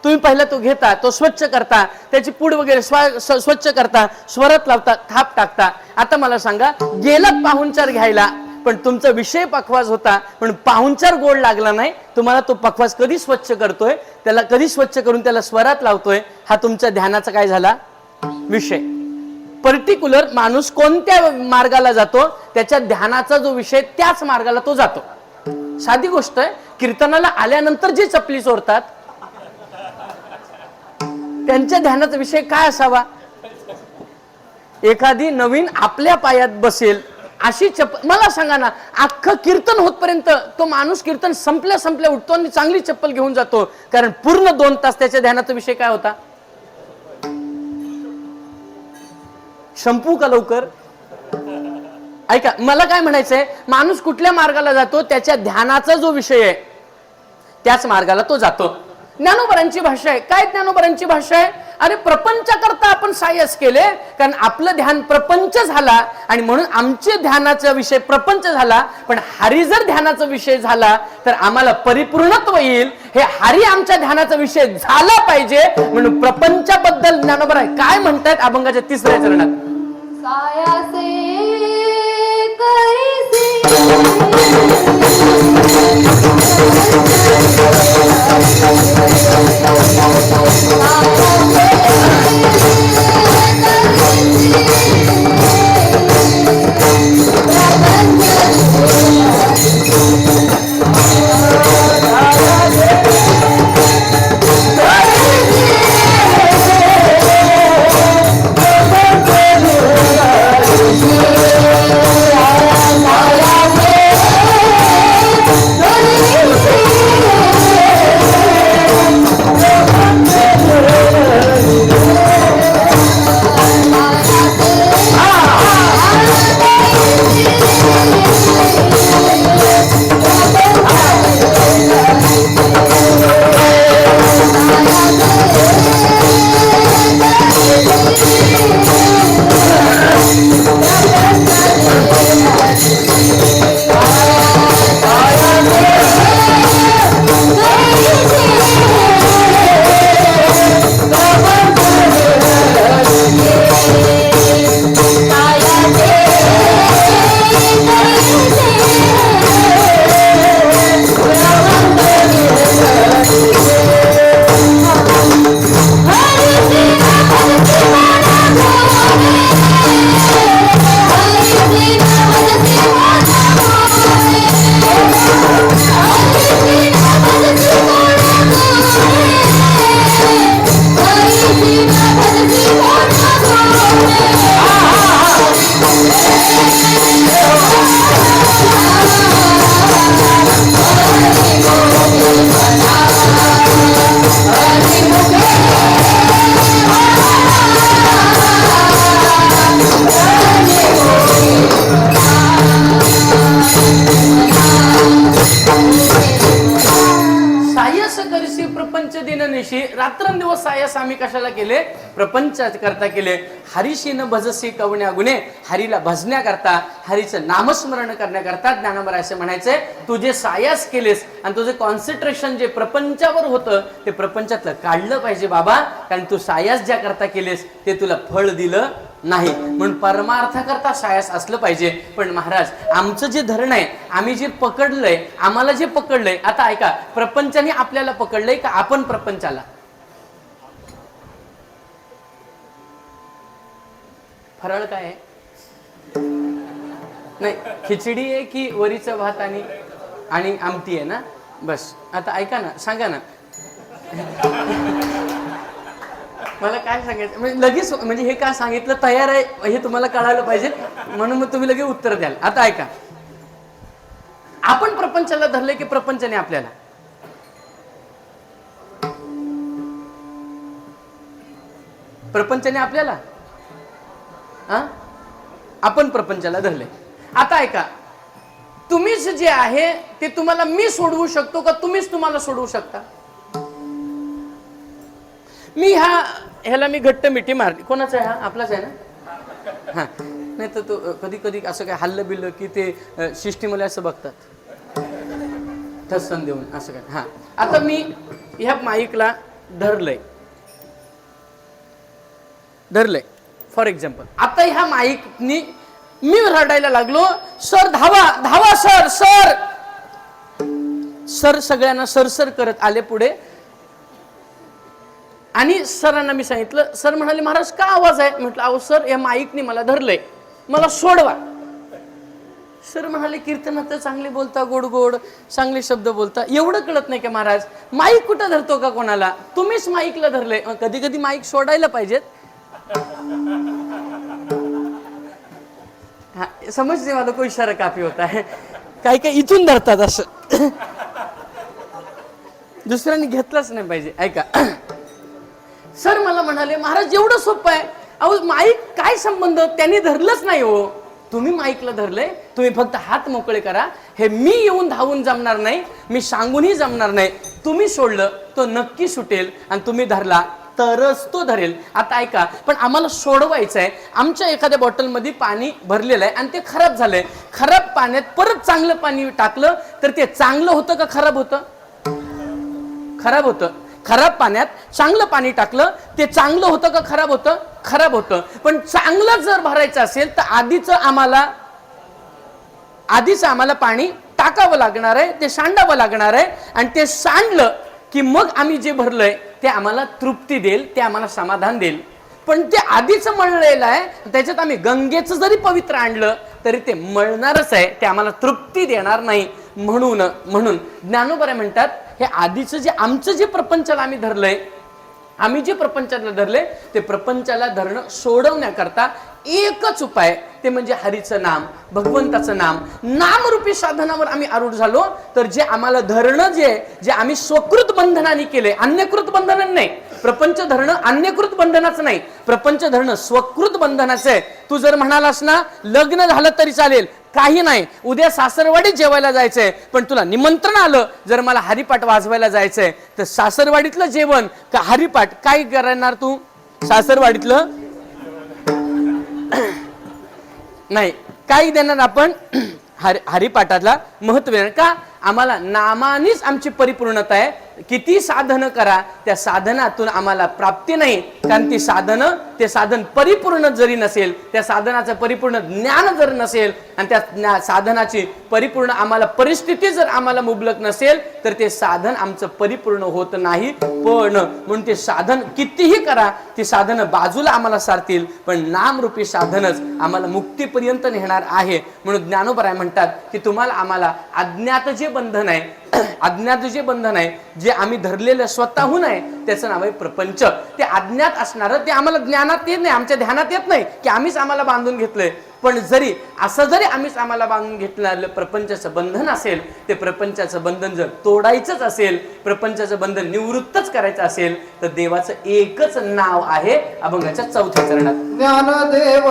तुम्ही पहिला तो घेता, तो स्वच्छ करता, त्याची पूड वगैरे स्वच्छ करता, स्वरात लावता, थाप टाकता. आता मला सांगा, गेलात पाहुणचार घ्यायला, पण तुमचा विषय पखवाज होता, पण पाहुणचार गोड लागला नाही, तुम्हाला तो पखवाज कधी स्वच्छ करतोय, त्याला कधी स्वच्छ करून त्याला स्वरात लावतोय, हा तुमच्या ध्यानाचा काय झाला विषय. पर्टिक्युलर माणूस कोणत्या मार्गाला जातो, त्याच्या ध्यानाचा जो विषय त्याच मार्गाला तो जातो. साधी गोष्ट आहे, कीर्तनाला आल्यानंतर जे चपली चोरतात त्यांच्या ध्यानाचा विषय काय असावा. एखादी नवीन आपल्या पायात बसेल अशी चप्पल, मला सांगा ना, अख्खं कीर्तन होतपर्यंत तो माणूस कीर्तन संपल्या उठतो आणि चांगली चप्पल घेऊन जातो, कारण पूर्ण 2 तास त्याच्या ध्यानाचा विषय काय होता. संपू का लवकर. ऐका, मला काय म्हणायचंय, माणूस कुठल्या मार्गाला जातो, त्याच्या ध्यानाचा जो विषय आहे त्याच मार्गाला तो जातो. ज्ञानोबरांची भाषा आहे. काय ज्ञानोबरांची भाषा आहे. अरे प्रपंच करता आपण सायस केले, कारण आपलं ध्यान प्रपंच झाला आणि म्हणून आमचे ध्यानाचा विषय प्रपंच झाला. पण हरी जर ध्यानाचा विषय झाला तर आम्हाला परिपूर्णत्व येईल. हे हरी आमच्या ध्यानाचा विषय झाला पाहिजे, म्हणून प्रपंचाबद्दल ज्ञानोबा काय म्हणतायत अभंगाच्या 3ऱ्या चरणात. सायासे कैसे रात्रंदिवस सायस आम्ही कशाला केले, प्रपंच करता केले. हरीशी न भजसी कवण्या गुणे, हरीला भजण्याकरता, हरीचं नामस्मरण करण्याकरता ज्ञानोबा असे म्हणायचे, तू जे सायस केलेस आणि तुझे कॉन्सन्ट्रेशन जे प्रपंचावर होतं ते प्रपंचातलं काढलं पाहिजे बाबा, कारण तू सायस ज्या करता केलेस ते तुला फळ दिलं नाही. म्हणून परमार्थ करता सायस असलं पाहिजे. पण महाराज, आमचं जे धरण आहे, आम्ही जे पकडलंय, आम्हाला जे पकडलंय, आता ऐका, प्रपंचाने आपल्याला पकडलंय का आपण प्रपंचाला? फराळ काय आहे? नाही, खिचडी आहे की वरीचा भात आणि आमटी आहे ना? बस. आता ऐका ना, सांगा ना मला काय सांगायचं, म्हणजे लगेच, म्हणजे हे काय सांगितलं तयार आहे हे तुम्हाला कळायला पाहिजे, म्हणून मग तुम्ही लगेच उत्तर द्याल. आता ऐका, आपण प्रपंचाला धरले की प्रपंचाने आपल्याला? प्रपंचाने आपल्याला, आपण प्रपंचाला धरले. आता ऐका, तुम्हीच जे आहे ते तुम्हाला मी सोडवू शकतो का तुम्हीच तुम्हाला सोडवू शकता? मी ह्याला मी घट्ट मिठी मारली. कोणाचा आहे हा? आपलाच आहे ना? हा, नाही तर तो कधी कधी असं काय हल्लं बिल्लं की ते शिष्टी मला असं बघतात ठसन देऊन असं काय. हा, आता मी ह्या माईकला धरलंय. फॉर एक्झाम्पल आता ह्या माईकनी मी रडायला लागलो, सर धावा धावा सर सर सर, सगळ्यांना सर करत आले पुढे. आणि सरांना मी सांगितलं, सर म्हणाले महाराज का आवाज आहे? म्हटलं अहो सर या माईकने मला धरलंय, मला सोडवा. सर म्हणाले कीर्तनात चांगले बोलता, गोड गोड चांगले शब्द बोलता, एवढं कळत नाही का महाराज? माईक कुठं धरतो का कोणाला? तुम्हीच माईकला धरले. कधी कधी माईक सोडायला पाहिजेत. हा समजते मला, कोई इशारा काफी होता है. काही काही इथून धरतात असं, दुसऱ्यांनी घेतलंच नाही पाहिजे. ऐका, सर मला म्हणाले महाराज एवढं सोपं आहे. अहो माईक काय संबंध, त्यांनी धरलंच नाही हो, तुम्ही माईकला धरलंय, तुम्ही फक्त हात मोकळे करा. हे मी येऊन धावून जमणार नाही, मी सांगूनही जमणार नाही. तुम्ही सोडलं तो नक्की सुटेल आणि तुम्ही धरला तरच तो धरेल. आता ऐका, पण आम्हाला सोडवायचं आहे. आमच्या एखाद्या बॉटलमध्ये पाणी भरलेलं आहे आणि ते खराब झालंय. खराब पाण्यात परत चांगलं पाणी टाकलं तर ते चांगलं होतं का खराब होतं? खराब होतं. खराब पाण्यात चांगलं पाणी टाकलं ते चांगलं होतं का खराब होतं? खराब होतं. पण चांगलं जर भरायचं असेल तर आधीच आम्हाला पाणी टाकावं लागणार आहे, ते सांडावं लागणार आहे. आणि ते सांडलं की मग आम्ही जे भरलंय ते आम्हाला तृप्ती देईल, ते आम्हाला समाधान देईल. पण ते आधीच मळलेलं आहे, त्याच्यात आम्ही गंगेचं जरी पवित्र आणलं तरी ते मळणारच आहे, ते आम्हाला तृप्ती देणार नाही. म्हणून ज्ञानोबा म्हणतात, हे आधीचं जे आमचं जे प्रपंचाला आम्ही धरलंय, आम्ही जे प्रपंचाला धरले ते प्रपंचाला धरणं सोडवण्याकरता एकच उपाय, ते म्हणजे हरीचं नाम, भगवंताचं नाम. नामरूपी साधनावर आम्ही आरूढ झालो तर जे आम्हाला धरणं जे आम्ही स्वकृत बंधनाने केले, अन्यकृत बंधन नाही. प्रपंच धरणं अन्यकृत बंधनाचं नाही, प्रपंच धरणं स्वकृत बंधनाचं आहे. तू जर म्हणालास ना लग्न झालं तरी चालेल, काही नाही, उद्या सासरवाडीत जेवायला जायचंय, पण तुला निमंत्रण आलं जर मला हरिपाठ वाजवायला जायचंय, तर सासरवाडीतलं जेवण का हरिपाठ काय करणार तू? सासरवाडीतलं नाही, काय देणार आपण? हरिपाठाला महत्व देणार का? आम्हाला नामानेच आमची परिपूर्णता आहे. किती साधन करा, त्या साधनातून आम्हाला प्राप्ती नाही. कारण ते साधन परिपूर्ण जरी नसेल, त्या साधनाचं परिपूर्ण ज्ञान जर नसेल आणि त्या साधनाची परिपूर्ण आम्हाला परिस्थिती जर आम्हाला मुबलक नसेल तर ते साधन आमचं परिपूर्ण होत नाही. पण म्हणून ते साधन कितीही करा, ती साधनं बाजूला आम्हाला सारतील, पण नामरूपी साधनच आम्हाला मुक्तीपर्यंत नेणार आहे. म्हणून ज्ञानोबा म्हणतात की तुम्हाला आम्हाला अज्ञात जे बंधन आहे, जे आम्ही धरलेलं स्वतःहून आहे, त्याचं नाव आहे प्रपंच. ते अज्ञात असणारं, ते आम्हाला ज्ञानात येत नाही, आमच्या ध्यानात येत नाही की आम्हीच आम्हाला बांधून घेतलंय. पण जरी आम्हीच आम्हाला बांधून घेतलेलं प्रपंचाचं बंधन असेल, ते प्रपंचाचं बंधन जर तोडायचंच असेल, प्रपंचाचं बंधन निवृत्तच करायचं असेल, तर देवाचं एकच नाव आहे. अभंगाच्या 4थ्या चरणात ज्ञानदेव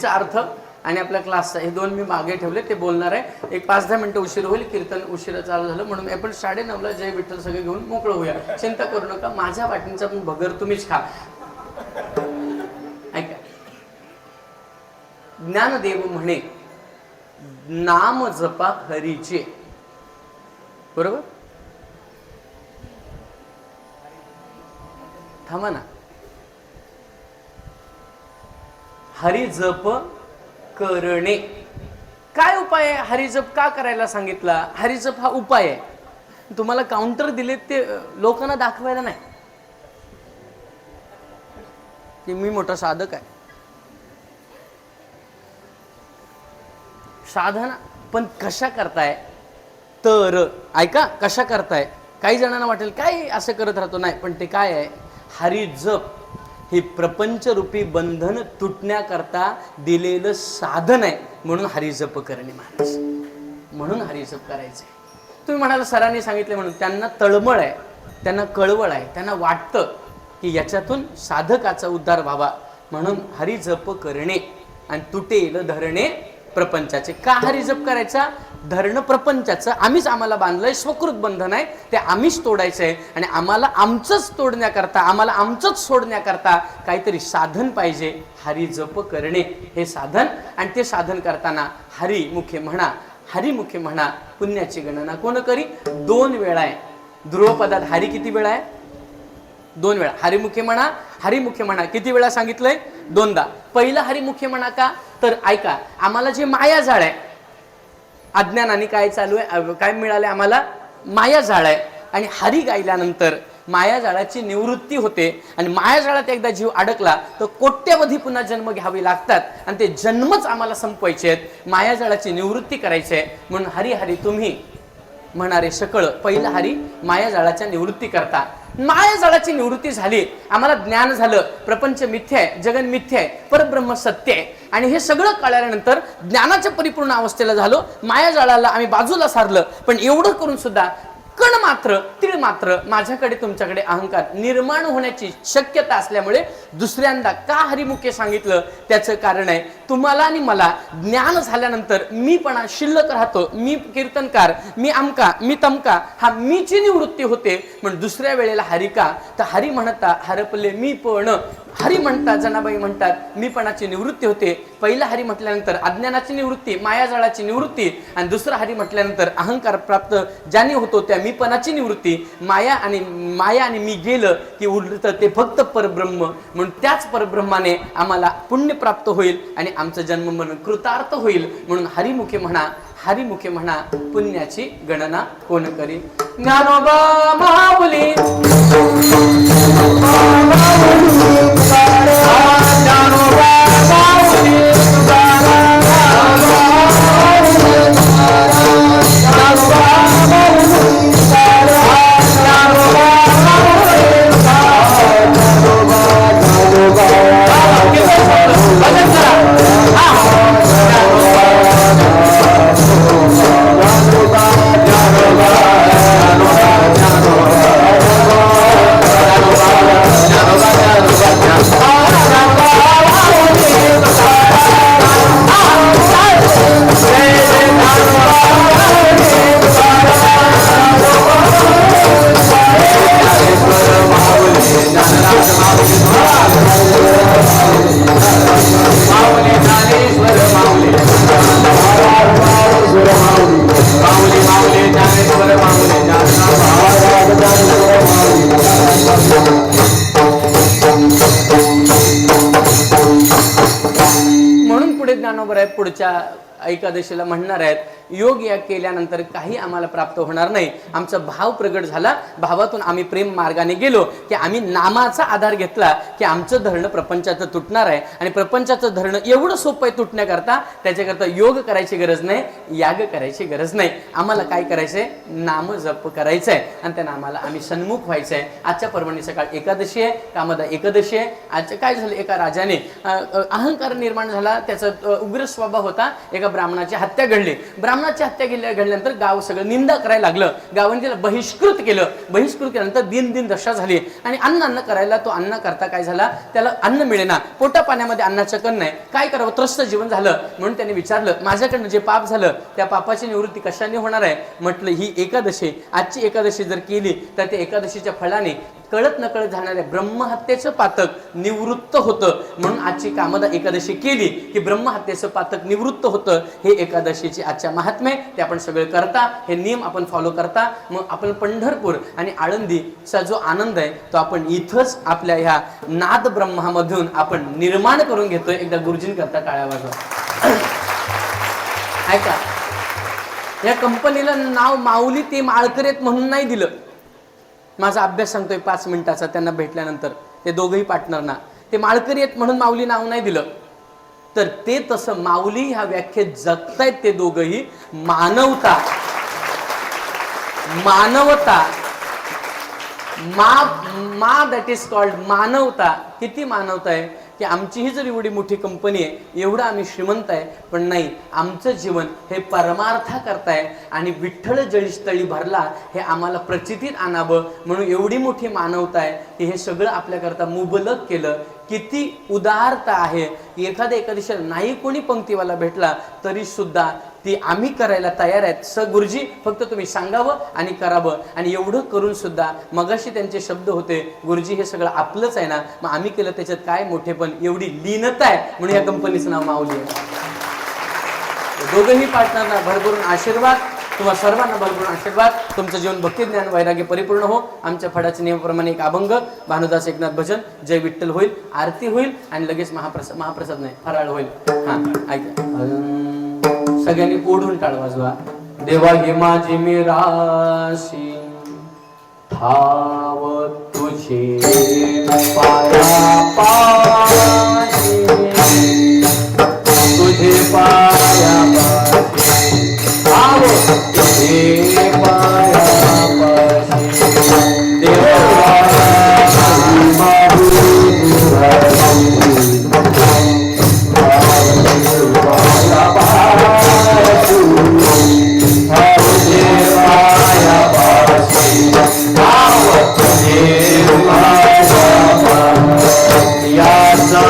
माऊलीचा अर्थ आणि आपल्या क्लासचा हे दोन मी मागे ठेवले, ते बोलणार आहे. एक 5-10 मिनिटं उशीर होईल, कीर्तन उशिरा चालू झालं म्हणून आपण 9:30ला जय विठ्ठल सगळे घेऊन मोकळं होऊया. चिंता करू नका, माझ्या वाटींचा पण भगर तुम्हीच खा. ऐका, ज्ञानदेव म्हणे नाम जपा हरीचे, बरोबर? थांबा ना. हरी जप करणे काय उपाय आहे? हरिजप का करायला सांगितला? हरिजप हा उपाय आहे. तुम्हाला काउंटर दिले ते लोकांना दाखवायला नाही की मी मोठा साधक आहे. साधना पण कशा करताय? तर ऐका, कशा करताय? काही जणांना वाटेल काय असं करत राहतो, नाही, पण ते काय आहे? हरिजप हे प्रपंचरूपी बंधन तुटण्याकरता दिलेलं साधन आहे. म्हणून हरिजप करणे महाराज, म्हणून हरिजप करायचे. तुम्ही म्हणाला सरांनी सांगितले म्हणून. त्यांना तळमळ आहे, त्यांना कळवळ आहे, त्यांना वाटतं की याच्यातून साधकाचा उद्धार व्हावा, म्हणून हरिजप करणे आणि तुटेल धरणे प्रपंचाचे. का हरिजप करायचा? धरणं प्रपंचाचं आम्हीच आम्हाला बांधलंय, स्वकृत बंधन आहे, ते आम्हीच तोडायचं आहे. आणि आम्हाला आमचंच तोडण्याकरता, आम्हाला आमचंच सोडण्याकरता काहीतरी साधन पाहिजे. हरिजप करणे हे साधन. आणि ते साधन करताना हरिमुखे म्हणा, हरिमुखे म्हणा. पुण्याची गणना कोण करी? 2 वेळा आहे. ध्रुवपदात हरी किती वेळा आहे? 2 वेळा. हरिमुखे म्हणा, हरिमुखे म्हणा किती वेळा सांगितलंय? 2दा. पहिलं हरिमुखे म्हणा का? तर ऐका, आम्हाला जे मायाजाळ आहे, अज्ञानाने काय चालू आहे, काय मिळाले आम्हाला? मायाजाळ आहे. आणि हरी गायल्यानंतर मायाजाळाची निवृत्ती होते. आणि मायाजाळात एकदा जीव अडकला तर कोट्यवधी पुन्हा जन्म घ्यावे लागतात. आणि ते जन्मच आम्हाला संपवायचे आहेत, मायाजाळाची निवृत्ती करायची आहे. म्हणून हरी हरी तुम्ही म्हणणारे सकळ पहिला हरी मायाजाळाच्या निवृत्ती करता. मायाजाळाची निवृत्ती झाली, आम्हाला ज्ञान झालं, प्रपंच मिथ्य आहे, जगन मिथ्य आहे, परब्रह्म सत्य आहे. आणि हे सगळं कळल्यानंतर ज्ञानाच्या परिपूर्ण अवस्थेला झालो, मायाजाळाला आम्ही बाजूला सारलं. पण एवढं करून सुद्धा कण मात्र, तीळ मात्र माझ्याकडे तुमच्याकडे अहंकार निर्माण होण्याची शक्यता असल्यामुळे दुसऱ्यांदा का हरिमुखे सांगितलं? त्याचं कारण आहे, तुम्हाला आणि मला ज्ञान झाल्यानंतर मीपणा शिल्लक राहतो. मी कीर्तनकार, मी अमका, मी तमका, हा मीची निवृत्ती होते. पण दुसऱ्या वेळेला हरिका तर हरी म्हणता हरपले मी पण, हरी म्हणतात, जनाबाई म्हणतात मीपणाची निवृत्ती होते. पहिला हरी म्हटल्यानंतर अज्ञानाची निवृत्ती, मायाजाळाची निवृत्ती. आणि दुसरा हरी म्हटल्यानंतर अहंकार प्राप्त ज्याने होतो त्या मीपणाची निवृत्ती. माया आणि मी गेलं की उरतं ते फक्त परब्रह्म. म्हणून त्याच परब्रह्माने आम्हाला पुण्य प्राप्त होईल आणि आमचं जन्म मन कृतार्थ होईल. म्हणून हरिमुखे म्हणा, हरिमुखे म्हणा. पुण्याची गणना कोण करी? ज्ञानोबा माऊली, म्हणून पुढे ज्ञानोबर आहे, पुढच्या एकादशीला म्हणणार आहेत, योग या केल्यानंतर काही आम्हाला प्राप्त होणार नाही. आमचा भाव प्रगट झाला, भावातून आम्ही प्रेम मार्गाने गेलो की आम्ही नामाचा आधार घेतला की आमचं धरणं प्रपंचाचं तुटणार आहे. आणि प्रपंचाचं धरणं एवढं सोपं आहे तुटण्याकरता, त्याच्याकरता योग करायची गरज नाही, याग करायची गरज नाही. आम्हाला काय करायचंय? नाम जप करायचंय आणि त्या नामाला आम्ही सन्मुख व्हायचंय. आजच्या पर्वणी सकाळ एकादशी आहे, कामदा एकादशी आहे. आज काय झालं, एका राजाने अहंकार निर्माण झाला, त्याचा उग्र स्वभाव होता, एका ब्राह्मणाची हत्या घडली. ब्राह्मणाची हत्या घडल्यानंतर गाव सगळं निंदा करायला लागलं. गावाने त्याला बहिष्कृत केलं. बहिष्कृत केल्यानंतर दिन दशा झाली आणि अन्न करायला तो अन्न करता काय झाला, त्याला अन्न मिळेना, पोटा पाण्यामध्ये अन्नाचं कण नाही, काय करावं, त्रस्त जीवन झालं. म्हणून त्याने विचारलं, माझ्याकडनं जे पाप झालं त्या पापाची निवृत्ती कशाने होणार आहे. म्हटलं ही एकादशी, आजची एकादशी जर केली तर त्या एकादशीच्या फळाने कळत नकळत झाणाऱ्या ब्रह्महत्येचं पातक निवृत्त होतं. म्हणून आजची कामदा एकादशी केली की ब्रह्महत्येचं पातक निवृत्त होतं. हे एकादशीचे आजच्या महात्म्य, ते आपण सगळे करता, हे नियम आपण फॉलो करता. मग आपण पंढरपूर आणि आळंदीचा जो आनंद आहे तो आपण इथंच आपल्या ह्या नाद ब्रह्मामधून आपण निर्माण करून घेतोय. एकदा गुरुजींकरता टाळ्या वाजवा. ऐका, या कंपनीला नाव माऊली ते माळकरीत म्हणून नाही दिलं. माझा अभ्यास सांगतोय 5 मिनिटाचा त्यांना भेटल्यानंतर, ते दोघंही पार्टनर ना, ते माळकरी आहेत म्हणून माऊली नाव नाही दिलं. तर ते तसं माऊली ह्या व्याख्येत जगतायत ते दोघंही. मानवता, मा दॅट इज कॉल्ड मानवता. किती मानवता आहे की आमची ही जर एवढी मोठी कंपनी आहे, एवढं आम्ही श्रीमंत आहे, पण नाही, आमचं जीवन हे परमार्था करताय आणि विठ्ठल जळीस्थळी भरला हे आम्हाला प्रचितीत आणावं म्हणून एवढी मोठी मानवता आहे की हे सगळं आपल्याकरता मुबलक केलं. किती उदारता आहे. एखाद्या नाही कोणी पंक्तीवाला भेटला तरी सुद्धा ती आम्ही करायला तयार आहेत. गुरुजी फक्त तुम्ही सांगावं आणि करावं. आणि एवढं करून सुद्धा मगाशी त्यांचे शब्द होते, गुरुजी हे सगळं आपलंच आहे ना, मग आम्ही केलं त्याच्यात काय मोठे, पण एवढी लीनता आहे म्हणून या कंपनीचं नाव माऊली आहे. दोघंही पार्टनरना भरभरून आशीर्वाद, तुम्हा सर्वांना भरभरून आशीर्वाद. तुमचं जीवन भक्ती ज्ञान वैराग्य परिपूर्ण हो. आमच्या फडाच्या नियमाप्रमाणे एक अभंग, भानुदास एकनाथ भजन, जय विठ्ठल होईल, आरती होईल आणि लगेच महाप्रसाद नाही, फराळ होईल. हा ऐका, सगळ्यांनी ओढून टाळ वाजवा. देवा हे माझी मी राशी ठाव तुझे पाया पाशी, तुझे पाया पाशी, ठाव तुझे पाया पाशी. देवा याचा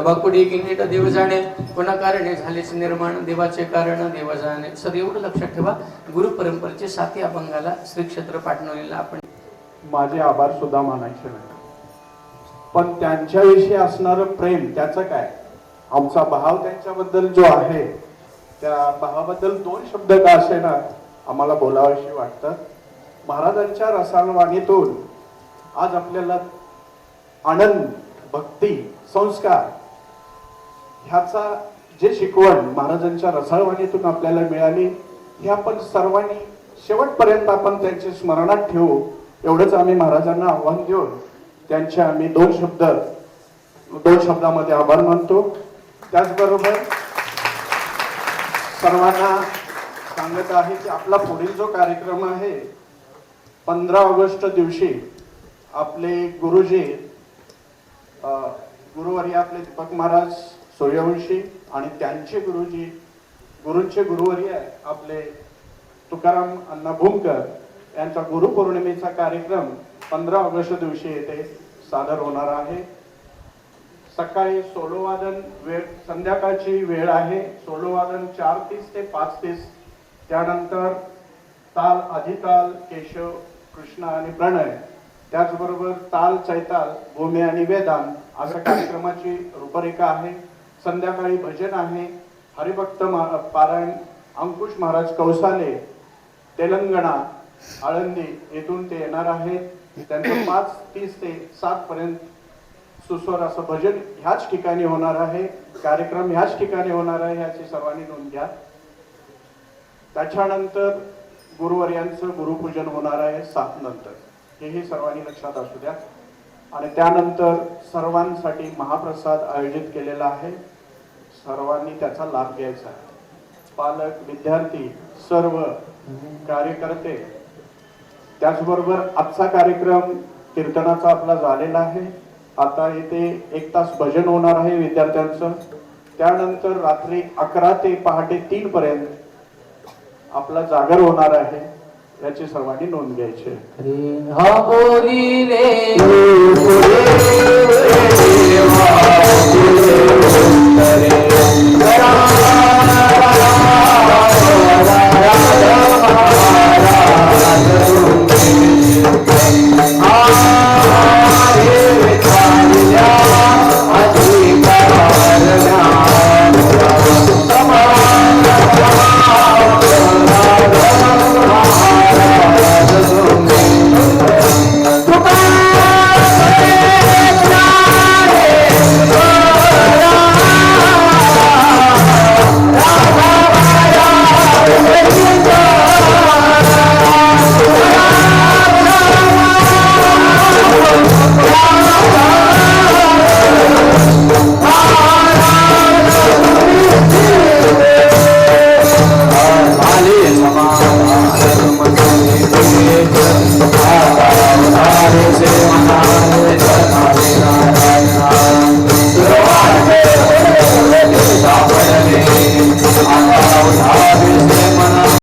बाकुडी किनीट देव जाणे, कोणा कारणे झालेच निर्माण, देवाचे कारण देव जाणे. सर एवढं लक्षात ठेवा, गुरु परंपरेचे 7 अभंगाला श्री क्षेत्र पाठवलेला आपण माझे आभार सुद्धा मानायचे नाही, पण त्यांच्याविषयी असणारं प्रेम त्याचं काय, आमचा भाव त्यांच्याबद्दल जो आहे त्या भावाबद्दल 2 शब्द का असे ना आम्हाला बोलावेशी वाटतं. महाराजांच्या रसाळवाणीतून आज आपल्याला आनंद, भक्ती, संस्कार ह्याचा जे शिकवण महाराजांच्या रसाळवाणीतून आपल्याला मिळाली, हे आपण सर्वांनी शेवटपर्यंत आपण त्यांचे स्मरणात ठेवू, एवढंच आम्ही महाराजांना आव्हान देऊन त्यांचे आम्ही 2 शब्दामध्ये आभार मानतो. त्याचबरोबर सर्वांना सांगत आहे की आपला पुढील जो कार्यक्रम आहे 15 ऑगस्ट दिवशी आपले गुरुजी गुरुवर्य आपले दीपक महाराज सूर्यवंशी आणि त्यांचे गुरूंचे गुरुवर्य आपले तुकाराम अण्णा भूमकर यांचा गुरुपौर्णिमेचा कार्यक्रम 15 ऑगस्ट दिवशी येथे सादर होणार आहे. सकाळी सोलोवादन वेळ, संध्याकाळची वेळ आहे. सोलोवादन 4:30 ते 5:30. त्यानंतर ताल, आदिताल, केशव, कृष्ण आणि प्रणय, त्याचबरोबर ताल, चैताल, भूमी आणि वेदांत अशा कार्यक्रमाची रूपरेखा आहे. संध्याकाळी भजन आहे. हरिभक्त पारायण अंकुश महाराज कौसाले, तेलंगणा, आळंदी येथून ते येणार आहेत. त्यांचं 5:30 ते 7 पर्यंत सुस्वर असं भजन ह्याच ठिकाणी होणार आहे. कार्यक्रम ह्याच ठिकाणी होणार आहे, याची सर्वांनी नोंद घ्या. त्याच्यानंतर गुरुवर्यांचं गुरुपूजन होणार आहे 7 नंतर, हेही सर्वांनी लक्षात असू द्या. आणि त्यानंतर सर्वांसाठी महाप्रसाद आयोजित केलेला आहे, सर्वांनी त्याचा लाभ घ्यायचा आहे. पालक, विद्यार्थी, सर्व कार्यकर्ते. त्याचबरोबर आजचा कार्यक्रम कीर्तनाचा आपला झालेला आहे. आता येथे 1 तास भजन होणार आहे विद्यार्थ्यांचं. त्यानंतर रात्री 11 ते पहाटे 3 पर्यंत आपला जागर होणार आहे, याची सर्वांनी नोंद घ्यायची. हा बोली रे